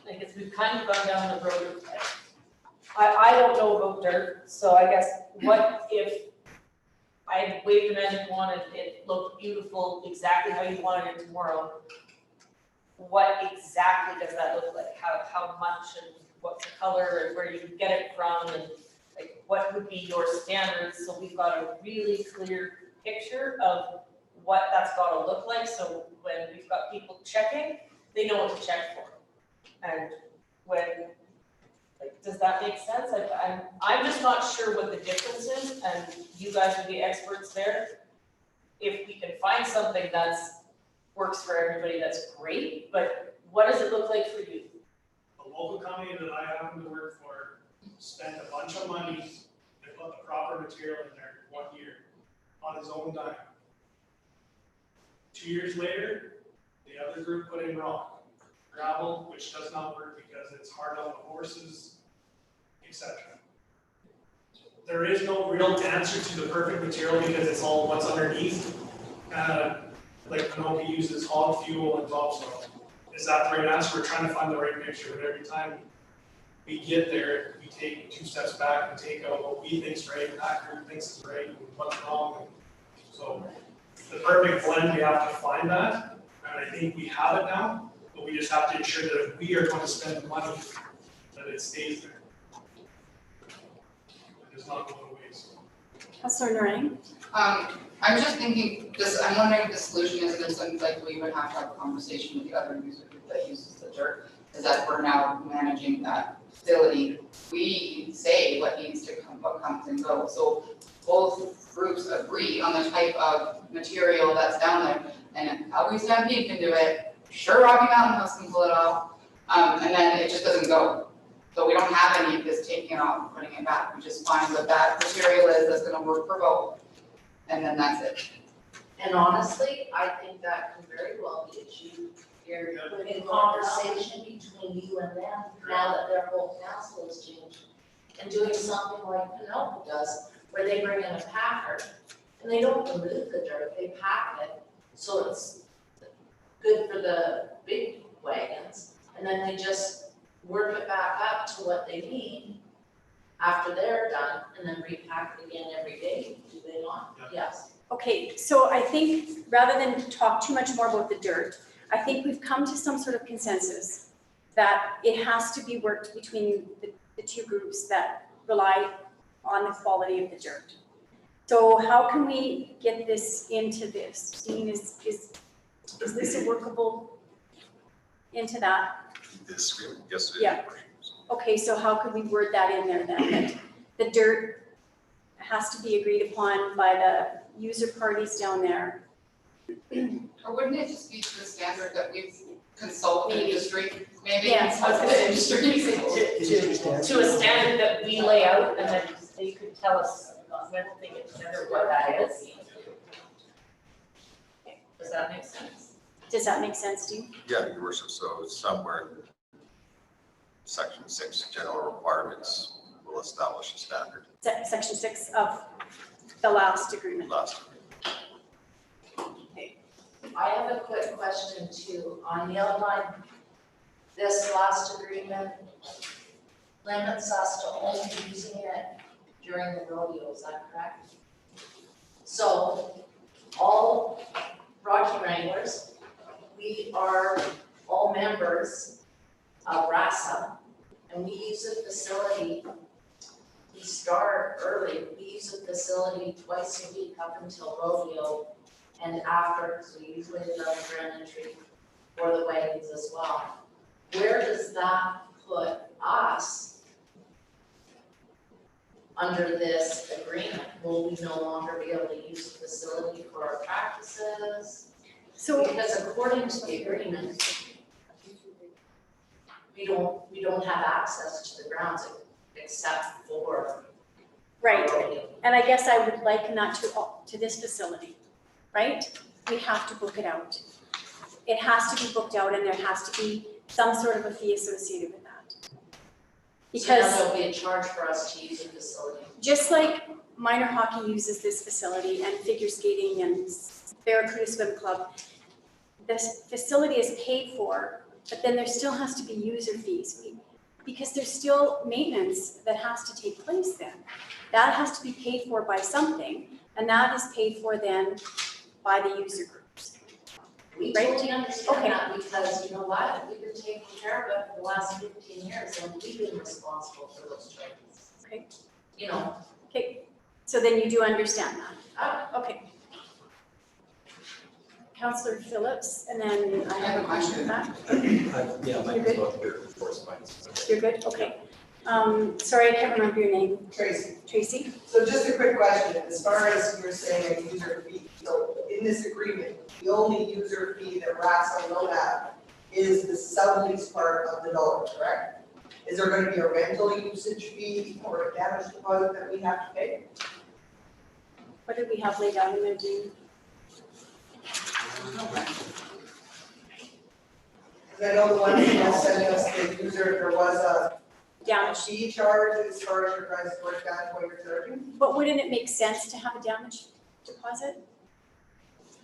I guess we've kind of gone down the road. I don't know about dirt, so I guess what if I waved a magic wand and it looked beautiful, exactly how you wanted it tomorrow? What exactly does that look like? How much and what's the color and where you can get it from and like what would be your standards? So we've got a really clear picture of what that's gotta look like. So when we've got people checking, they know what to check for. And when, like, does that make sense? I'm just not sure what the difference is, and you guys are the experts there. If we can find something that's, works for everybody, that's great, but what does it look like for you? The local company that I happen to work for spent a bunch of money to put the proper material in there 1 year on his own dime. 2 years later, the other group put in rock, gravel, which does not work because it's hard on the horses, etc. There is no real answer to the perfect material because it's all what's underneath. Like Pinoki uses hog fuel and topsoil. Is that the right answer? We're trying to find the right mixture, but every time we get there, we take 2 steps back and take out what we think's right, and that group thinks is right, and what's wrong. So the perfect blend, we have to find that, and I think we have it now, but we just have to ensure that if we are going to spend the money, that it stays there. It does not go to waste. Councillor Narang? I'm just thinking, I'm wondering if the solution is that something like we would have to have a conversation with the other user group that uses the dirt, is that we're now managing that facility. We say what needs to come, what comes and goes, so both groups agree on the type of material that's down there, and Calgary Stampede can do it, sure, Rocky Mountain House can pull it off, and then it just doesn't go. So we don't have any of this taking it off and putting it back, we just find what that material is that's gonna work for both, and then that's it. And honestly, I think that can very well be achieved here in conversation between you and them, now that their whole council has changed. And doing something like Pinocchio does, where they bring in a packer, and they don't remove the dirt, they pack it, so it's good for the big wagons, and then they just work it back up to what they need after they're done, and then repack it again every day, do they not? Yes. Okay, so I think rather than talk too much more about the dirt, I think we've come to some sort of consensus that it has to be worked between the two groups that rely on the quality of the dirt. So how can we get this into this? Dean, is this a workable into that? This agreement, yes, it is. Yeah. Okay, so how could we word that in there then? That the dirt has to be agreed upon by the user parties down there. Or wouldn't it just be the standard that we've consulted the Maybe. industry, maybe Yes. consult the industry? To a standard that we lay out, and then you could tell us when they get together what that is. Does that make sense? Does that make sense, Dean? Yeah, Your Worship, so somewhere in section 6, general requirements will establish a standard. Section 6 of the last agreement. Last. I have a quick question too, on the outline, this last agreement limits us to only using it during the rodeo, is that correct? So, all Rocky Wranglers, we are all members of RASA, and we use the facility, we start early, we use the facility twice a week up until rodeo, and after, so usually the grand entry for the wagons as well. Where does that put us under this agreement? Will we no longer be able to use the facility for our practices? So, Because according to the agreement, we don't have access to the grounds except for right, rodeo. and I guess I would liken that to this facility, right? We have to book it out. It has to be booked out and there has to be some sort of a fee associated with that. So now Because there'll be a charge for us to use the facility. just like minor hockey uses this facility and figure skating and Barracuda Swim Club, this facility is paid for, but then there still has to be user fees. Because there's still maintenance that has to take place then. That has to be paid for by something, and that is paid for then by the user groups. We Right? totally understand Okay. that because you know what, we've been taking care of it for the last 15 years and we've been responsible for those charges. Okay. You know, Okay, so then you do understand that. Okay. Councillor Phillips, and then I have a question back. Yeah, Mike is about to do correspondence. You're good, okay. Sorry, I can't remember your name. Tracy, Tracy? so just a quick question, as far as you're saying a user fee, so in this agreement, the only user fee that RASA will have is the sublease part of the dollar, correct? Is there gonna be a rental usage fee or a damage deposit that we have to pay? What did we have laid out in the agreement? Because I know the one thing that sent us the user, there was a Damage. fee charge as far as your guys' work done, what you're charging. But wouldn't it make sense to have a damage deposit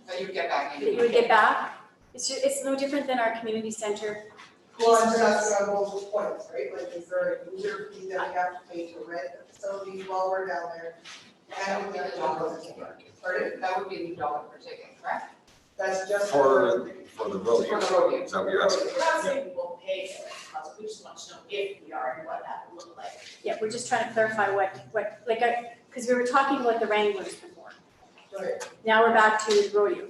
That you get back in. that you would get back? It's no different than our community center. Well, I'm just asking on both points, right, like is there a user fee that we have to pay to rent the facility while we're down there? And we get a deposit. Pardon? That would be $1 per ticket, correct? That's just. For the rodeo, For the rodeo. is that what you're asking? We're not saying we won't pay for it, but we just want to know if we are and what that would look like. Yeah, we're just trying to clarify because we were talking about the Wranglers before. Right. Now we're back to the rodeo.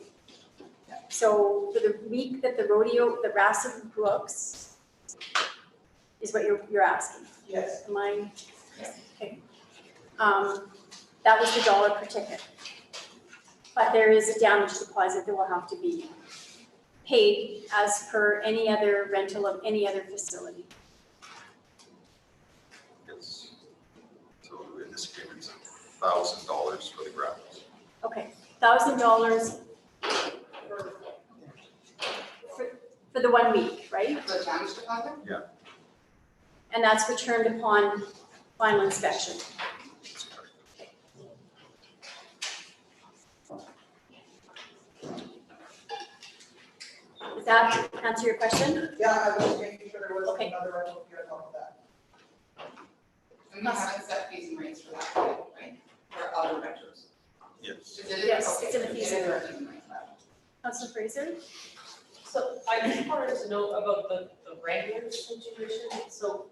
So for the week that the rodeo, the RASA books is what you're asking. Yes. Am I? Okay. That was the $1 per ticket. But there is a damage deposit that will have to be paid as per any other rental of any other facility. It's, so in this agreement, it's $1,000 for the grounds. Okay, $1,000 for the 1 week, right? The damage deposit? And that's returned upon final inspection. Does that answer your question? Yeah, I was making sure there was Okay. another rental fee on top of that. And we haven't set fees and rates for that, yet, right? For other renters. Yes. Is it? Yes, Okay, it's in the fees and it is in our fees and rates, but- Councilor Fraser? So I just wanted to know about the Wrangler situation, so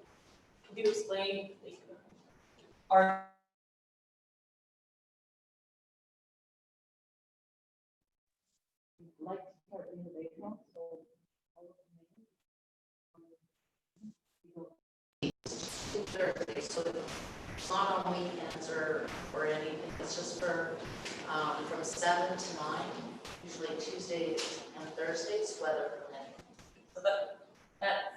could you explain, like, are like to start innovation, so Thursday, so it's not on weekends or anything, it's just for, from 7 to 9, usually Tuesdays and Thursdays, weather permitting. so that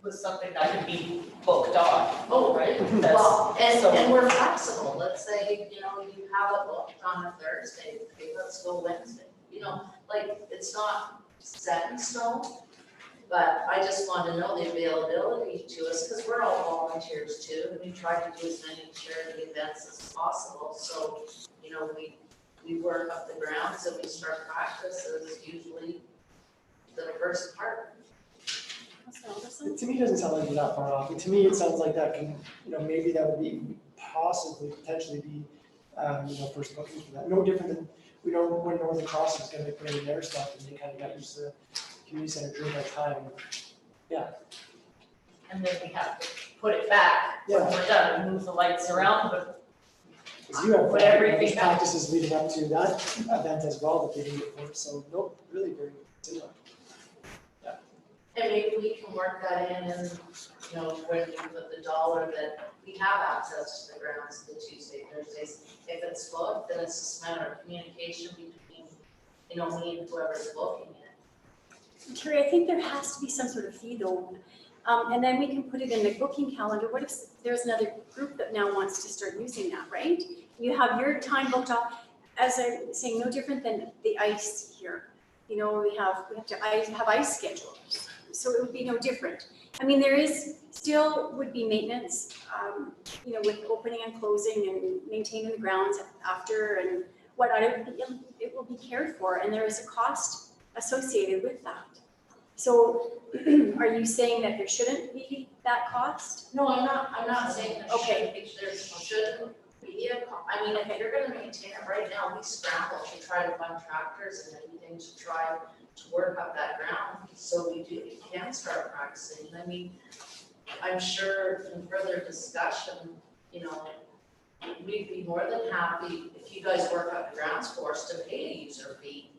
was something that could be booked off. Oh, right? Well, So- and we're flexible, let's say, you have it booked on a Thursday, okay, let's go Wednesday. Like, it's not set in stone, but I just want to know the availability to us, because we're all volunteers too, and we try to do as many charity events as possible, so, we work up the grounds and we start practice as usually the first part. Councilor Alderson? To me, it doesn't sound like we're that far off. To me, it sounds like that can, maybe that would be potentially be, first booking for that. No different than, when Northern Cross is gonna be putting in their stuff and they kind of got used to the community center during that time. Yeah, And then we have to put it back when we're done and move the lights around, but because you have Put everything there's back. practices leading up to that event as well that they need it for, so no, really very similar. And maybe we can work that in and, when we put the $1 that we have access to the grounds the Tuesday, Thursdays. If it's booked, then it's just a matter of communication between, me and whoever's booking it. Terry, I think there has to be some sort of fee though. And then we can put it in the booking calendar. What if there's another group that now wants to start using that, right? You have your time booked off, as I'm saying, no different than the ice here. We have to have ice schedules, so it would be no different. I mean, there is still would be maintenance, with opening and closing and maintaining the grounds after and whatnot. It will be cared for, and there is a cost associated with that. So are you saying that there shouldn't be that cost? No, I'm not saying there Okay. shouldn't be if you're gonna maintain it right now, we scramble to try to find tractors and everything to try to work up that ground, so we can start practicing. I'm sure in further discussion, we'd be more than happy if you guys work up the grounds for us to pay a user fee,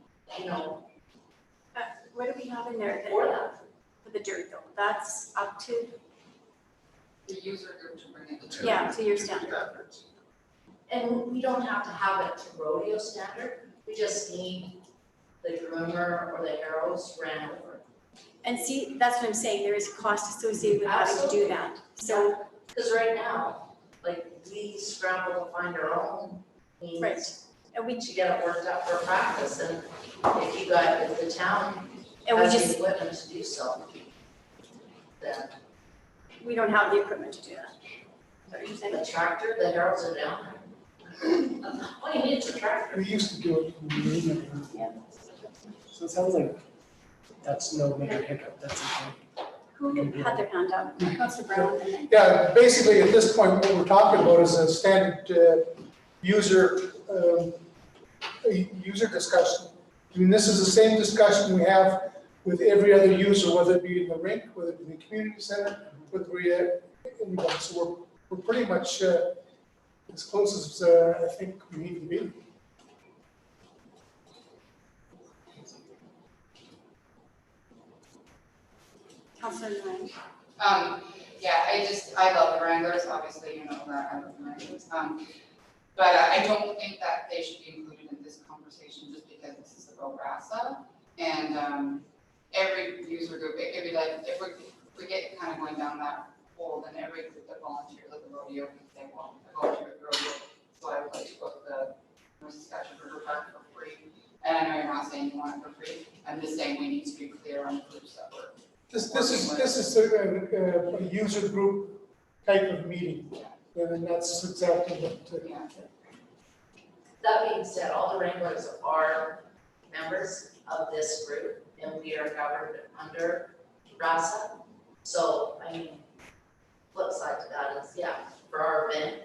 what do we have in there For that, that, for the dirt though? That's up to, The user group to bring it to. yeah, to your Two standard. standards. and we don't have to have it to rodeo standard, we just need the groomer or the arrows ran over. And see, that's what I'm saying, there is a cost associated with having to do that. So, Because right now, like, we scramble to find our own right, means and we, to get it worked out for practice, and if the town and we has just, the equipment to do so, then we don't have the equipment to do that. Is that what you're saying? the tractor, the arrows are down there. All you need is a tractor. We used to do it in the evening. Yeah. So it sounds like that's no major hiccup, that's okay. Who had their hand up? Councilor Brown, and then Yeah, basically, at this point, what we're talking about is a standard user discussion. I mean, this is the same discussion we have with every other user, whether it be in the rink, whether it be in the community center, whether we, anybody. So we're pretty much as close as I think we need to be. Councilor Nguyen. Yeah, I love the Wranglers, obviously, you know that, I love the Wranglers. But I don't think that they should be included in this conversation just because this is about RASA. And, every user group, it'd be like, if we get kind of going down that hole, then every group that volunteers at the rodeo can say, well, I volunteer at the rodeo, so I would like to book the North Saskatchewan River Park for free. And I know you're not saying you want it for free, I'm just saying we need to be clear on the groups that we're. This is a user group type of meeting, and that's exactly what. Yeah. That being said, all the Wranglers are members of this group, and we are governed under RASA. So, I mean, flip side to that is, yeah, for our event,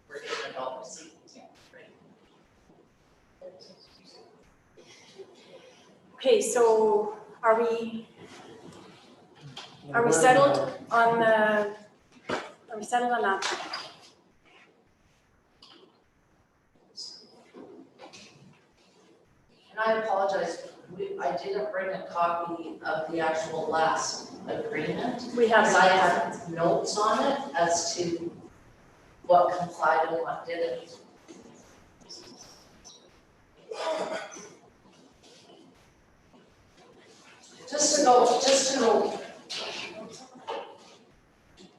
we're getting $1 seat. Okay, so are we settled on that? And I apologize, I didn't bring a copy of the actual last agreement. We have Because I had notes on it as to what complied and what didn't. Just to go,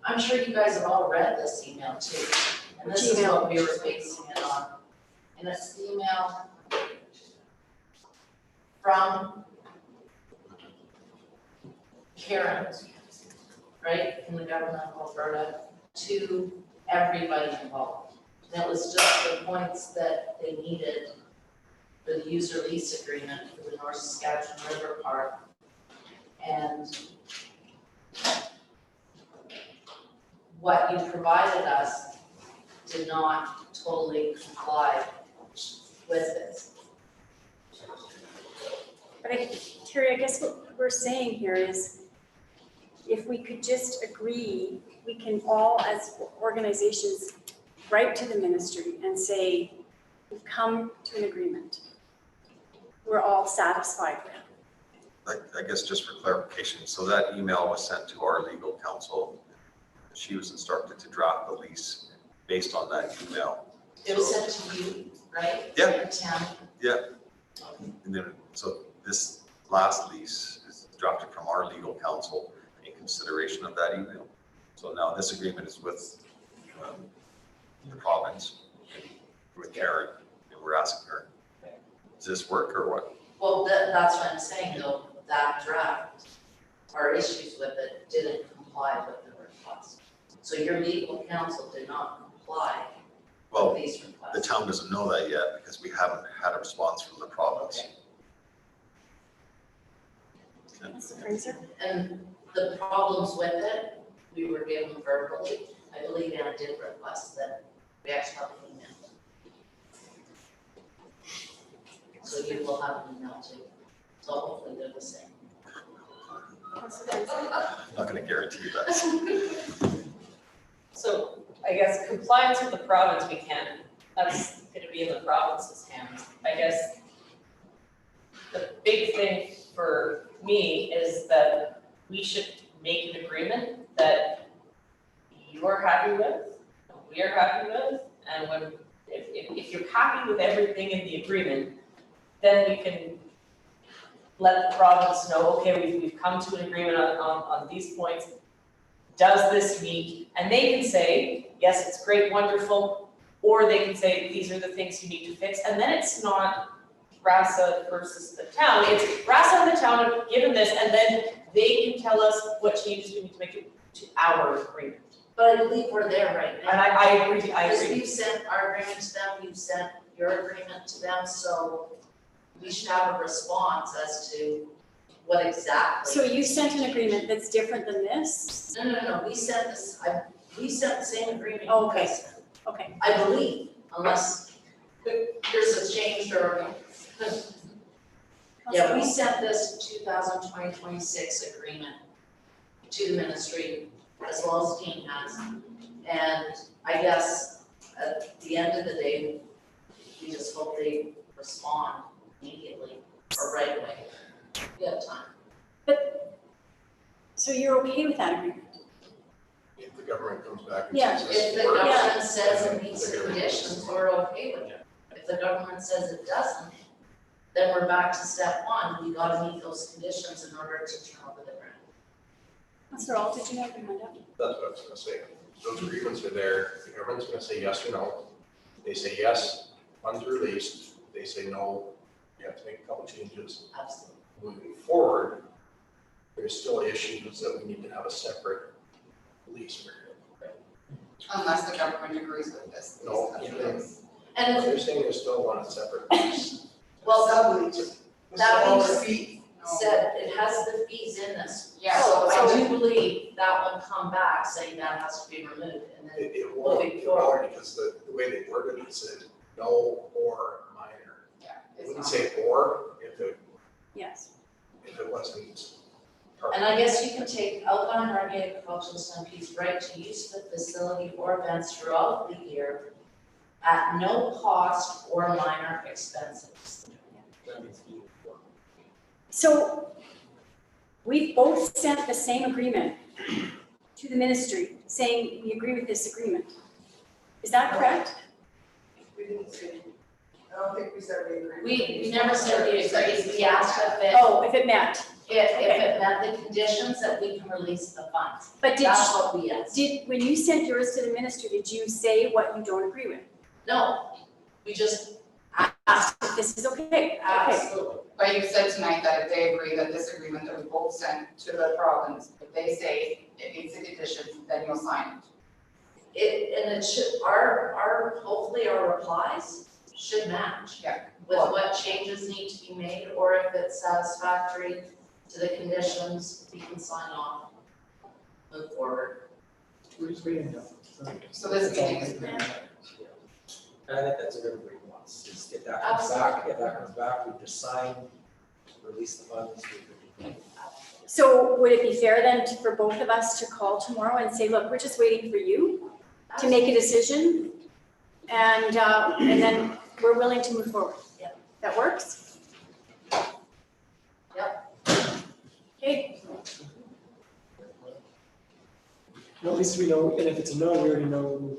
I'm sure you guys have all read this email too. And this is what we were basing it on. And it's the email from Karen, right, from the government of Alberta to everybody involved. And it was just the points that they needed for the user lease agreement for the North Saskatchewan River Park. And what you provided us did not totally comply with it. But Terry, I guess what we're saying here is if we could just agree, we can all as organizations write to the ministry and say, we've come to an agreement. We're all satisfied with. I guess just for clarification, so that email was sent to our legal counsel. She was instructed to draft the lease based on that email. It was sent to you, right? Yeah. To Tim? Yeah. And then, so this last lease is drafted from our legal counsel in consideration of that email. So now this agreement is with the province, with Karen, and we're asking her, does this work or what? Well, that's what I'm saying though, that draft, our issues with it didn't comply with the request. So your legal counsel did not comply Well, with these requests. the town doesn't know that yet because we haven't had a response from the province. Mr. Fraser? And the problems with it, we were given verbally. I believe Anna did request that we actually have an email. So you will have an email too. So hopefully they're the same. I'm not gonna guarantee you that. So I guess compliance with the province, we can, that's gonna be in the province's hands. I guess the big thing for me is that we should make an agreement that you're happy with, we're happy with, and when, if you're happy with everything in the agreement, then we can let the province know, okay, we've come to an agreement on these points. Does this meet? And they can say, yes, it's great, wonderful, or they can say, these are the things you need to fix, and then it's not RASA versus the town, it's RASA and the town have given this, and then they can tell us what changes we need to make to our agreement. But I believe we're there right now. And I agree, Because we've sent our agreement to them, you've sent your agreement to them, so we should have a response as to what exactly. So you sent an agreement that's different than this? No, we sent this, we sent the same agreement you Okay. guys sent. Okay, I believe, unless yours has changed or. Yeah, we sent this 2020-26 agreement to the ministry, as well as Dean has. And I guess at the end of the day, we just hope they respond immediately or right away. We have time. so you're okay with that agreement? If the government comes back and Yeah, says If this the works, government says it then meets they're the gonna- conditions, we're okay with it. If the government says it doesn't, then we're back to step one, we gotta meet those conditions in order to turn over the grant. Councillor Alt, did you have your hand up? That's what I was gonna say. Those agreements are there. The government's gonna say yes or no. They say yes, funds are released. They say no, you have to make a couple changes. Absolutely. Moving forward, there's still issues that we need to have a separate lease agreement. Unless the government agrees with this. No, That's even- what it is. And They're saying they still want a separate lease. well, Sublease. that Smaller being fee. said, it has the fees in this. Yeah, So so- I do believe that would come back saying that has to be removed and then It won't, moving it forward. won't, because the way they worded it said no or minor. Yeah, It it's wouldn't not. say or Yes. if it wasn't. And I guess you can take Alpine or agricultural Stampede right to use the facility or events throughout the year at no cost or minor expenses. That means you. So we've both sent the same agreement to the ministry saying we agree with this agreement. Is that correct? We didn't say, I don't think we said we agreed. We never said we agreed, we asked if it, Oh, if it met. if it met the conditions that we can release the funds. But That's what we asked. when you sent yours to the ministry, did you say what you don't agree with? No, we just Asked if this is okay. Okay. absolutely. But you said tonight that if they agree that this agreement that we both sent to the province, if they say it meets the conditions, then you'll sign it. And it should, hopefully our replies should match. Yeah. With what changes need to be made, or if it's satisfactory to the conditions, we can sign off, move forward. We're just waiting now. So this That's all meeting is right. And I think that's what everybody wants, is if that comes back, if that comes back, we just sign, release the funds, we So would it be fair then for both of us to call tomorrow and say, look, we're just waiting for you to make a decision? And then we're willing to move forward? Yep. That works? Yep. Okay, Well, at least we know, and if it's a no, we already know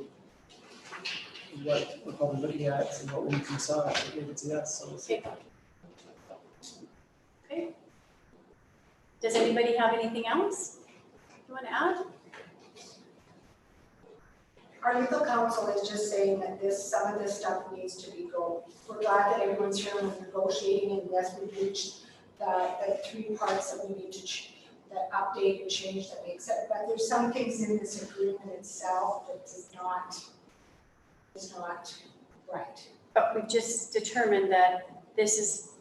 what we're probably looking at and what we need to decide, if it's a yes, so. okay. Okay. Does anybody have anything else you want to add? Our legal counsel is just saying that some of this stuff needs to be go. We're glad that everyone's here and we're negotiating, and yes, we've reached the 3 parts that we need to, that update and change that we accept, but there's some things in this agreement itself that is not right. But we've just determined that this is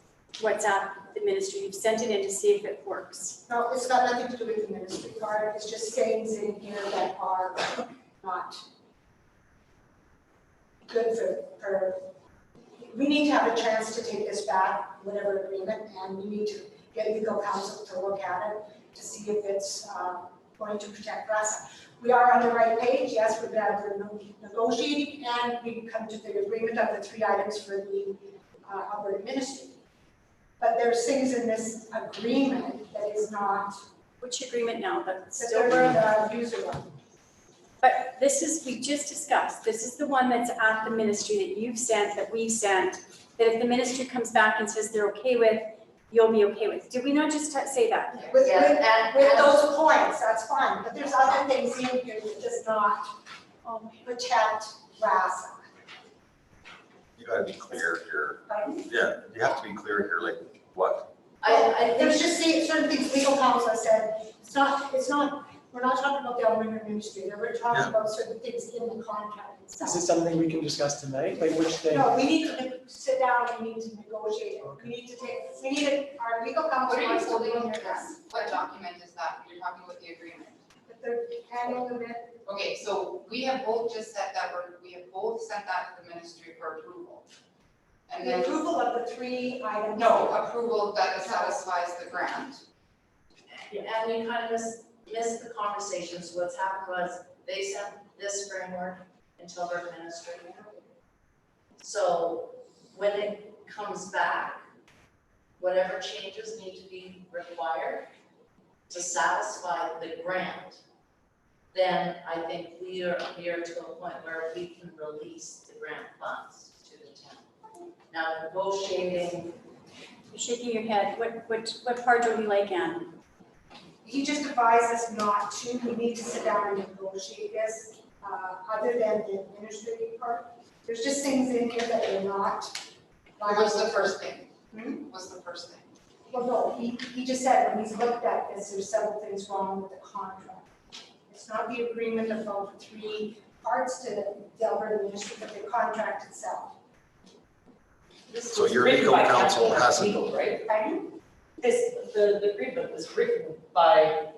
what's at the ministry. You've sent it in to see if it works. No, it's got nothing to do with the ministry part, it's just things in here that are not good for, we need to have a chance to take this back, whatever agreement, and we need to get legal counsel to look at it to see if it's going to protect us. We are on the right page, yes, we're negotiating, and we can come to the agreement of the 3 items for the Alberta ministry. But there's things in this agreement that is not Which agreement now, but the still third, we're, user one. but this is, we just discussed, this is the one that's at the ministry that you've sent, that we've sent, that if the ministry comes back and says they're okay with, you'll be okay with. Did we not just say that? With, Yeah, with those points, that's fine, but there's other things in here that does not protect RASA. You gotta be clear here. Pardon? Yeah, you have to be clear here, like what? I think There's just certain things legal counsel has said, it's not, we're not talking about the Alberta ministry, we're talking about certain things in the contract Is itself. it something we can discuss tonight? Like which thing? No, we need to sit down and we need to negotiate it. We need to our legal What counsel are you wants to holding look in at your this. hand? What document is that? You're talking about the agreement. The annual amendment, Okay, so we have both just said that we have both sent that to the ministry for approval. And the then, approval of the 3 items. no, approval that satisfies the grant. And we kind of missed the conversation, so what's happened was, they sent this framework until their ministry. So when it comes back, whatever changes need to be required to satisfy the grant, then I think we are to a point where we can release the grant funds to the town. Now negotiating, You're shaking your head. What part don't you like, Anne? He just advised us not to, we need to sit down and negotiate this, other than the administrative part. There's just things in here that are not. What was the first thing? Hmm? What's the first thing? Well, no, he just said when he's looked at this, there's several things wrong with the contract. It's not the agreement about the 3 parts to the Alberta ministry, but the contract itself. This So was your written legal by counsel Capital hasn't- Legal, right? Pardon? The agreement was written by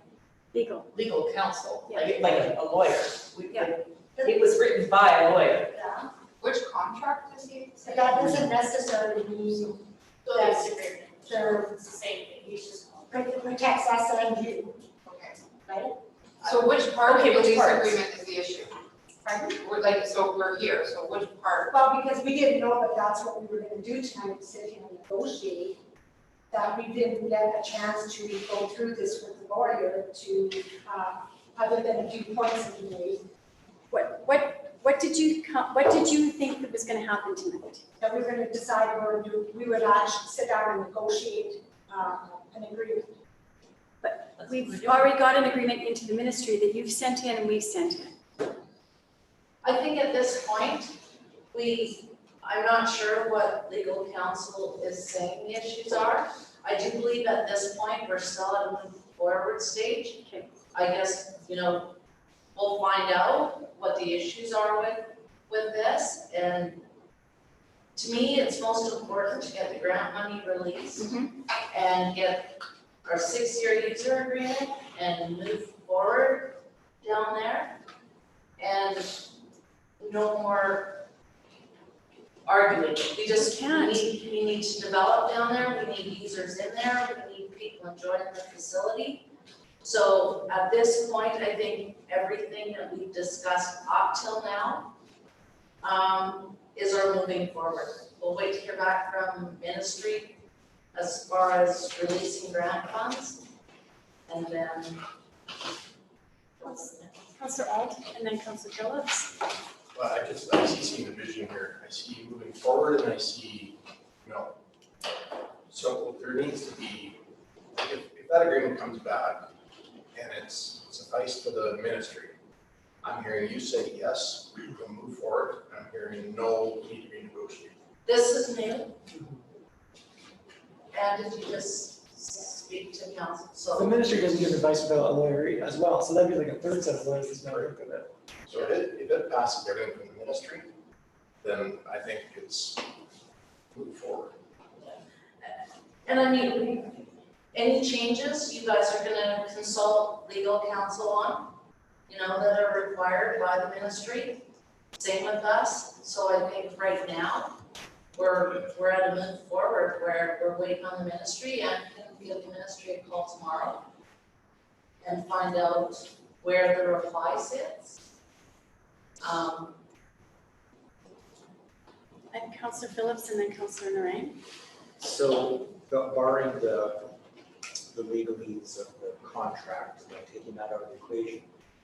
Legal. legal counsel, Yeah. like a lawyer. Yeah. It was written by a lawyer. Yeah. Which contract is he So saying? that doesn't necessarily mean That's agreement. the, It's the same thing, he's just. it protects us and you, Okay. right? So which part of Okay, the which lease parts? agreement is the issue? Pardon? So we're here, so which part? Well, because we didn't know that that's what we were gonna do tonight, sit here and negotiate, that we didn't get a chance to go through this with the lawyer to, other than a few points that we made, What did you think that was gonna happen tonight? that we were gonna decide we would actually sit down and negotiate, an agreement. That's what we're We've doing. already got an agreement into the ministry that you've sent in and we've sent in. I think at this point, I'm not sure what legal counsel is saying the issues are. I do believe at this point, we're still at a move forward stage. Okay. I guess, we'll find out what the issues are with this, and to me, it's most important to get the grant money released and get our 6-year user agreement and move forward down there. And no more arguing. We need to develop down there, we need users in there, we need people enjoying the facility. So at this point, I think everything that we've discussed up till now is our moving forward. We'll wait to hear back from ministry as far as releasing grant funds. And then Councillor Alt and then Councillor Phillips. Well, I see the vision here, I see moving forward and I see, so there needs to be, if that agreement comes back and it's suffice for the ministry, I'm hearing you say yes, we'll move forward, and I'm hearing no, we need to renegotiate. this is new. And if you just speak to council, The so ministry doesn't give advice without a lawyer as well, so that'd be like a third set of lawyers that's not working with it. So if it passes everything from the ministry, then I think it's move forward. and I mean, any changes you guys are gonna consult legal counsel on, that are required by the ministry, same with us. So I think right now, we're at a move forward where we're waiting on the ministry and can give the ministry a call tomorrow and find out where the reply sits. And Councillor Phillips and then Councillor Narang. So barring the the legalese of the contract, by taking that out of the equation.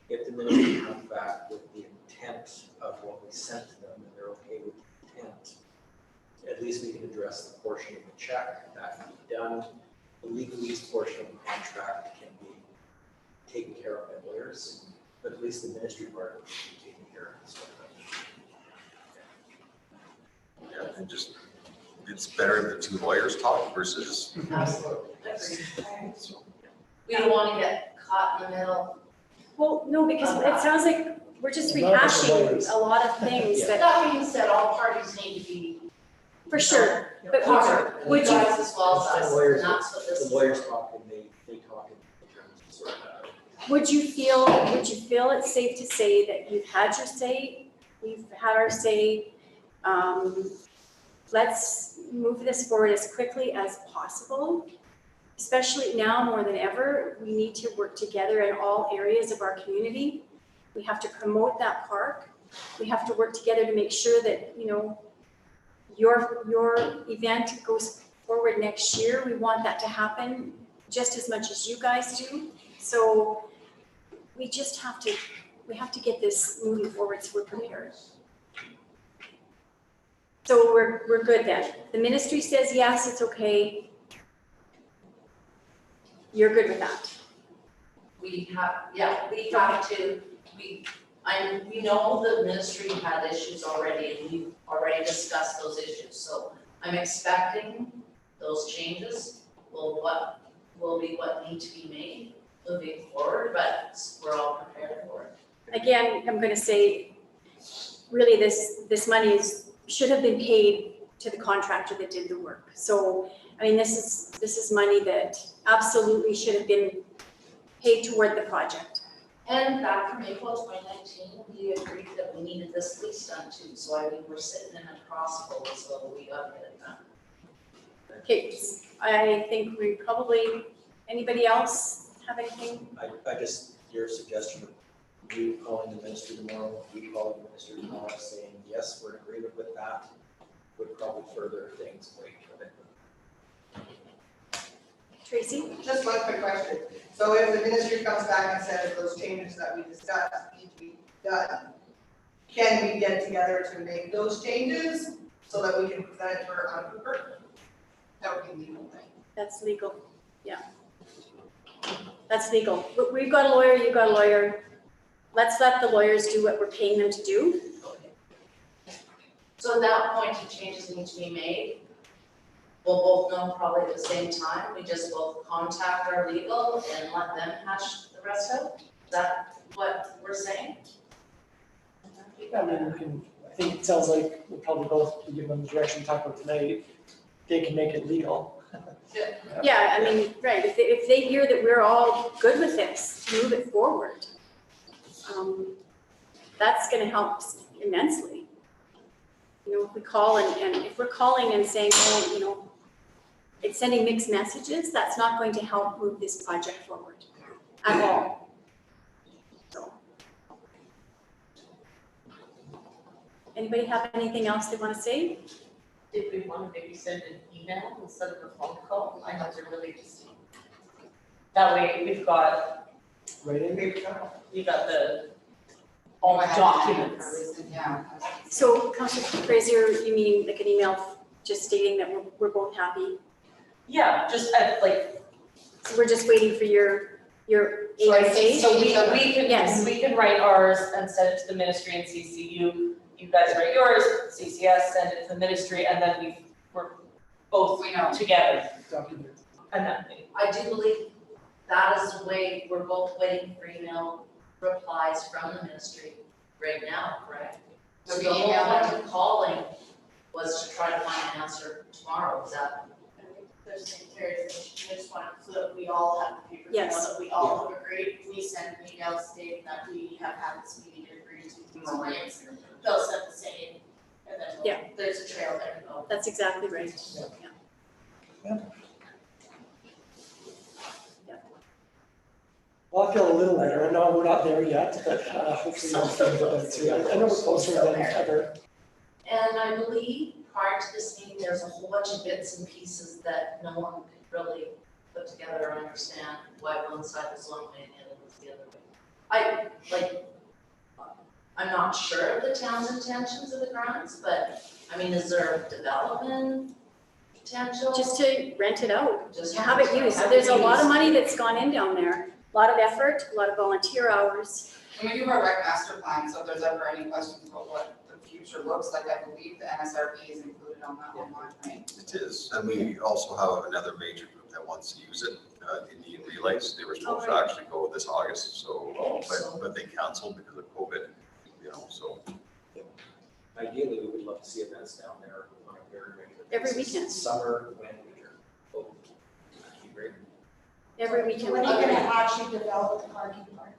If the ministry comes back with the intent of what we sent to them and they're okay with the intent, at least we can address the portion of the check that can be done. The legalese portion of the contract can be taken care of by lawyers, but at least the ministry part will be taken care of. So, Yeah, and just, it's better if the two lawyers talk versus. Absolutely, agreed. We don't wanna get caught in the middle. Well, no, because it sounds like we're just Not just the rehashing lawyers. a lot of things that, That being said, all parties need to be for sure, but covered, would you you, guys as well as And us, lawyers- and that's what this is. the lawyers talk and they talk in terms of sort of that. would you feel it's safe to say that you've had your say, we've had our say? Let's move this forward as quickly as possible. Especially now more than ever, we need to work together in all areas of our community. We have to promote that park. We have to work together to make sure that, you know, your event goes forward next year. We want that to happen just as much as you guys do. So we just have to get this moving forward so we're prepared. So we're good then. The ministry says yes, it's okay. You're good with that? We have to, we know the ministry had issues already, and we've already discussed those issues, so I'm expecting those changes what need to be made moving forward, but we're all prepared for it. Again, I'm gonna say, really, this money should have been paid to the contractor that did the work. So, I mean, this is money that absolutely should have been paid toward the project. And back from April 2019, we agreed that we needed this lease done too, so I mean, we're sitting in a crossroad, so we gotta get it done. Okay, I think we probably, anybody else have anything? I just, your suggestion of you calling the minister tomorrow, you calling the minister tomorrow, saying, yes, we're in agreement with that, would probably further things quite a bit. Tracy? Just one quick question. So if the ministry comes back and says those changes that we discussed need to be done, can we get together to make those changes so that we can present it to her on paper? That would be legal, right? That's legal, yeah. That's legal. We've got a lawyer, you've got a lawyer. Let's let the lawyers do what we're paying them to do. So at that point, if changes need to be made, we'll both know probably at the same time, we just both contact our legal and let them hash the rest out? Is that what we're saying? I mean, I think it sounds like we'll probably both be given them the direction we talked about tonight. They can make it legal. Yeah, I mean, right, if they hear that we're all good with this, to move it forward, that's gonna help immensely. You know, if we call and if we're calling and saying, oh, you know, it's sending mixed messages, that's not going to help move this project forward at all. So. Anybody have anything else they wanna say? Did we want to maybe send an email instead of a phone call? I know they're really just. That way we've got Right in? all I the had documents. for a reason, yeah. So Councilor Fraser, you mean like an email just stating that we're both happy? Yeah, just like, So we're just waiting for your ASA? so we can, Yes. we can write ours and send it to the ministry and CC you. You guys write yours, CCS, send it to the ministry, and then we're both We know. together. Document. And then, I do believe that is the way, we're both waiting for email replies from the ministry right now, correct? So So the the whole email point them. of calling was to try to find an answer tomorrow, is that? There's Terry's, I just want so that we all have the paper trail, Yes. that we all have agreed, we send an email stating that we have had this meeting and agreed to these plans. They'll send the same, and then Yeah. there's a trail there to go. That's exactly right. Well, I feel a little better. I know we're not there yet, but hopefully we'll get better too. I know we're closer than ever. And I believe prior to this meeting, there's a whole bunch of bits and pieces that no one could really put together or understand why one side was one way and the other was the other way. I'm not sure of the town's intentions of the grants, but, I mean, is there development potential? Just to rent it out, Just to have it used. have There's it a lot of used. money that's gone in down there, a lot of effort, a lot of volunteer hours. And we do have a rec master plan, so if there's ever any questions about what the future looks like, I believe the NSRP is included on that online, right? It is, and we also have another major group that wants to use it, Indian Relays. They were supposed to actually go this August, so, but they canceled because of COVID, you know, so. Ideally, we would love to see events down there on a very regular Every basis. weekend. Summer, when winter. Oh, that'd be great. Every weekend. When are you gonna actually develop the parking part?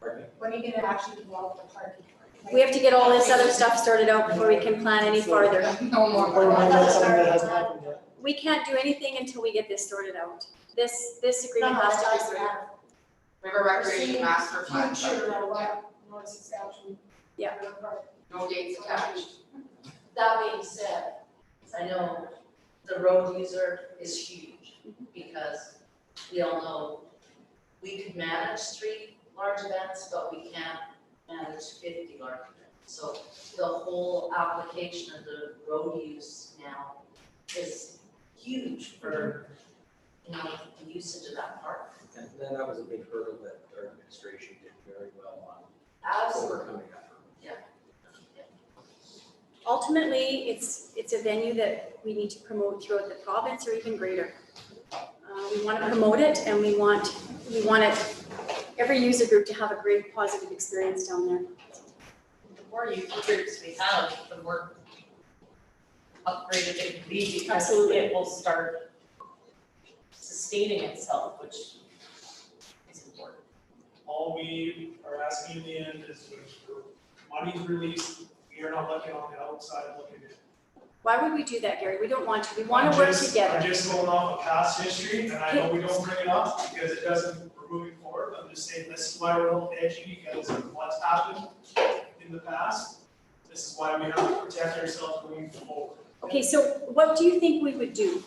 Pardon me? When are you gonna actually develop the parking part? We have to get all this other stuff sorted out before we can plan any farther. No more. Or maybe that's something that hasn't happened yet. We can't do anything until we get this sorted out. This agreement No, has to be that's sorted not- out. We have a recreation master plan, Future but or what, North Saskatchewan. Yeah. no dates attached. That being said, I know the road user is huge because we all know we could manage 3 large events, but we can't manage 50 large events. So the whole application of the road use now is huge for, you know, the usage of that park. And then that was a big hurdle that our administration did very well on Absolutely. overcoming that hurdle. Ultimately, it's a venue that we need to promote throughout the province or even greater. We want to promote it and we want every user group to have a great positive experience down there. The more youth groups we have, the more upgraded it can be because Absolutely. it will start sustaining itself, which is important. All we are asking in the end is when money's released, we are not looking on the outside looking in. Why would we do that, Gary? We don't want to. We want to work together. I'm just going off of past history, and I know we don't bring it up because it doesn't, we're moving forward. I'm just saying this is why we're a little edgy because of what's happened in the past. This is why we have to protect ourselves going forward. Okay, so what do you think we would do?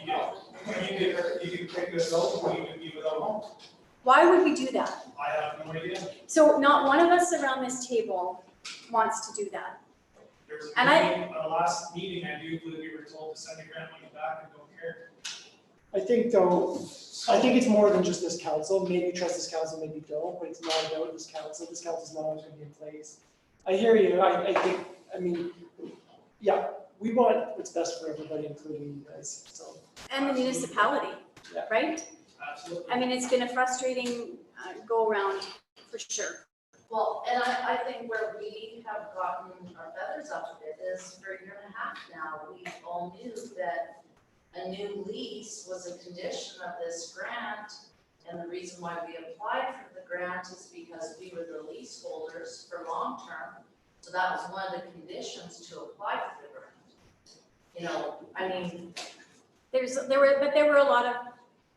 You can pick this out, or you can be without home. Why would we do that? I have no idea. So not one of us around this table wants to do that. There's And a meeting, last meeting, I do believe we were told to send the grant money back and don't care. I think though, I think it's more than just this council. Maybe you trust this council, maybe you don't, but it's not about this council. This council's not always gonna be in place. I hear you. I think, I mean, yeah, we want what's best for everybody, including you guys, so. And the municipality, Yeah. right? Absolutely. I mean, it's been a frustrating go around for sure. Well, and I think where we have gotten our feathers up a bit is for a year and a half now, we all knew that a new lease was a condition of this grant. And the reason why we applied for the grant is because we were the leaseholders for long term. So that was one of the conditions to apply for the grant. You know, I mean, There were a lot of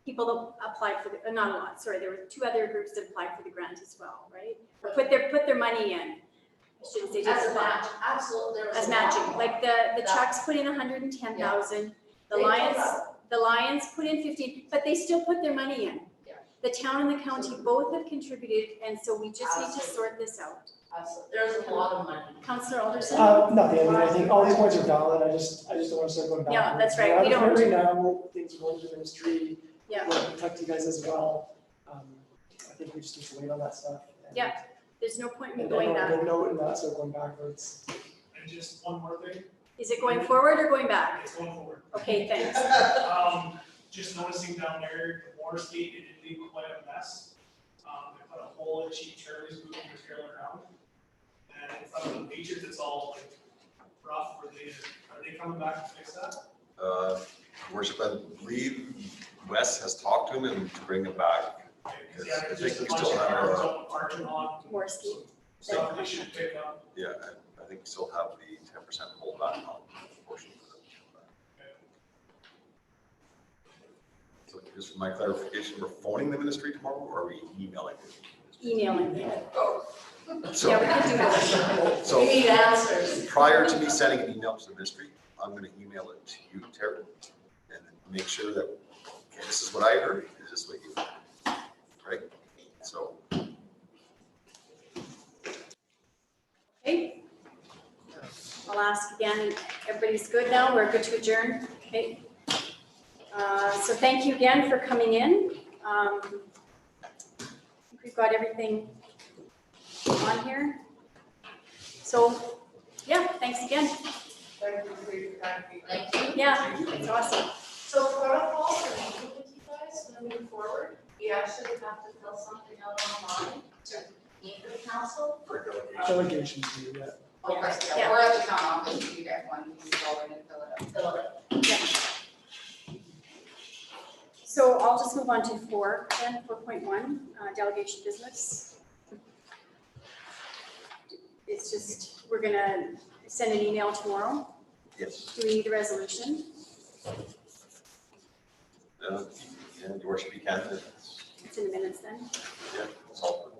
people that applied for the, not a lot, sorry, there were 2 other groups that applied for the grant as well, right? Or put their money in. I shouldn't say just as a apply. match, absolutely, there was As a lot matching, more. like the Chucks put in 110,000, the They Lions, took up. the Lions put in 15, but they still put their money in. Yeah. The town and the county both have contributed, and so we just need to Absolutely. sort this out. Absolutely, there's a lot of money. Councillor Alderson? Nothing, I mean, I think all these points are valid, I just don't want to start going back. Yeah, that's right, we don't- Right now, things are going to the ministry, Yeah. we'll protect you guys as well. I think we just need to wait on that stuff. And- Yeah. There's no point in me And going I back. don't know in that, so going backwards. And just one more thing, Is it going forward or going back? it's going forward. Okay, thanks. Just noticing down there, the Morris Gate, it did leave quite a mess. They put a hole in Chief Charlie's moving his trailer around. And in front of the bleachers, it's all like rough, are they coming back to fix that? Worship, I believe Wes has talked to him and to bring him back. Because Yes, yeah, there's I think just a we bunch still of have cars our- on the parking lot. Morski. Stuff they should pick up. Yeah, I think we still have the 10% holdback on the portion. So just for my clarification, we're phoning the ministry tomorrow or are we emailing? Emailing. So- Yeah, we can do that. So We need answers. prior to me sending an email to the ministry, I'm gonna email it to you, Terry, and then make sure that Okay, this is what I heard, is this what you, right? So, Okay. I'll ask again, everybody's good now, we're good to adjourn, okay? So thank you again for coming in. I think we've got everything on here. So, yeah, thanks again. Thank you for your time. Thank you. Yeah, it's awesome. So protocol for meeting with you guys, moving forward, we actually have to fill something out online to meet with council. For delegation. Delegation to, yeah. Okay, Yeah. yeah, we're at the town office, you get one, you can go in and fill it out. Fill it. So I'll just move on to 4 then, 4.1, delegation business. It's just, we're gonna send an email tomorrow. yes. Do we need a resolution? Yeah, your worship, you can. It's in the minutes then. Yeah, it's all.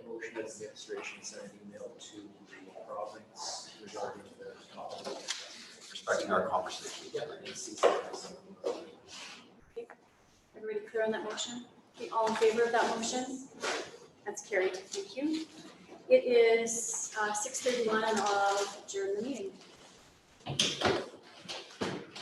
Motion that administration send an email to the province regarding the topic. Respecting our conversation. Yeah, and CCS. Everybody clear on that motion? Okay, all in favor of that motion? That's carried, thank you. It is 6:31 and I'll adjourn the meeting.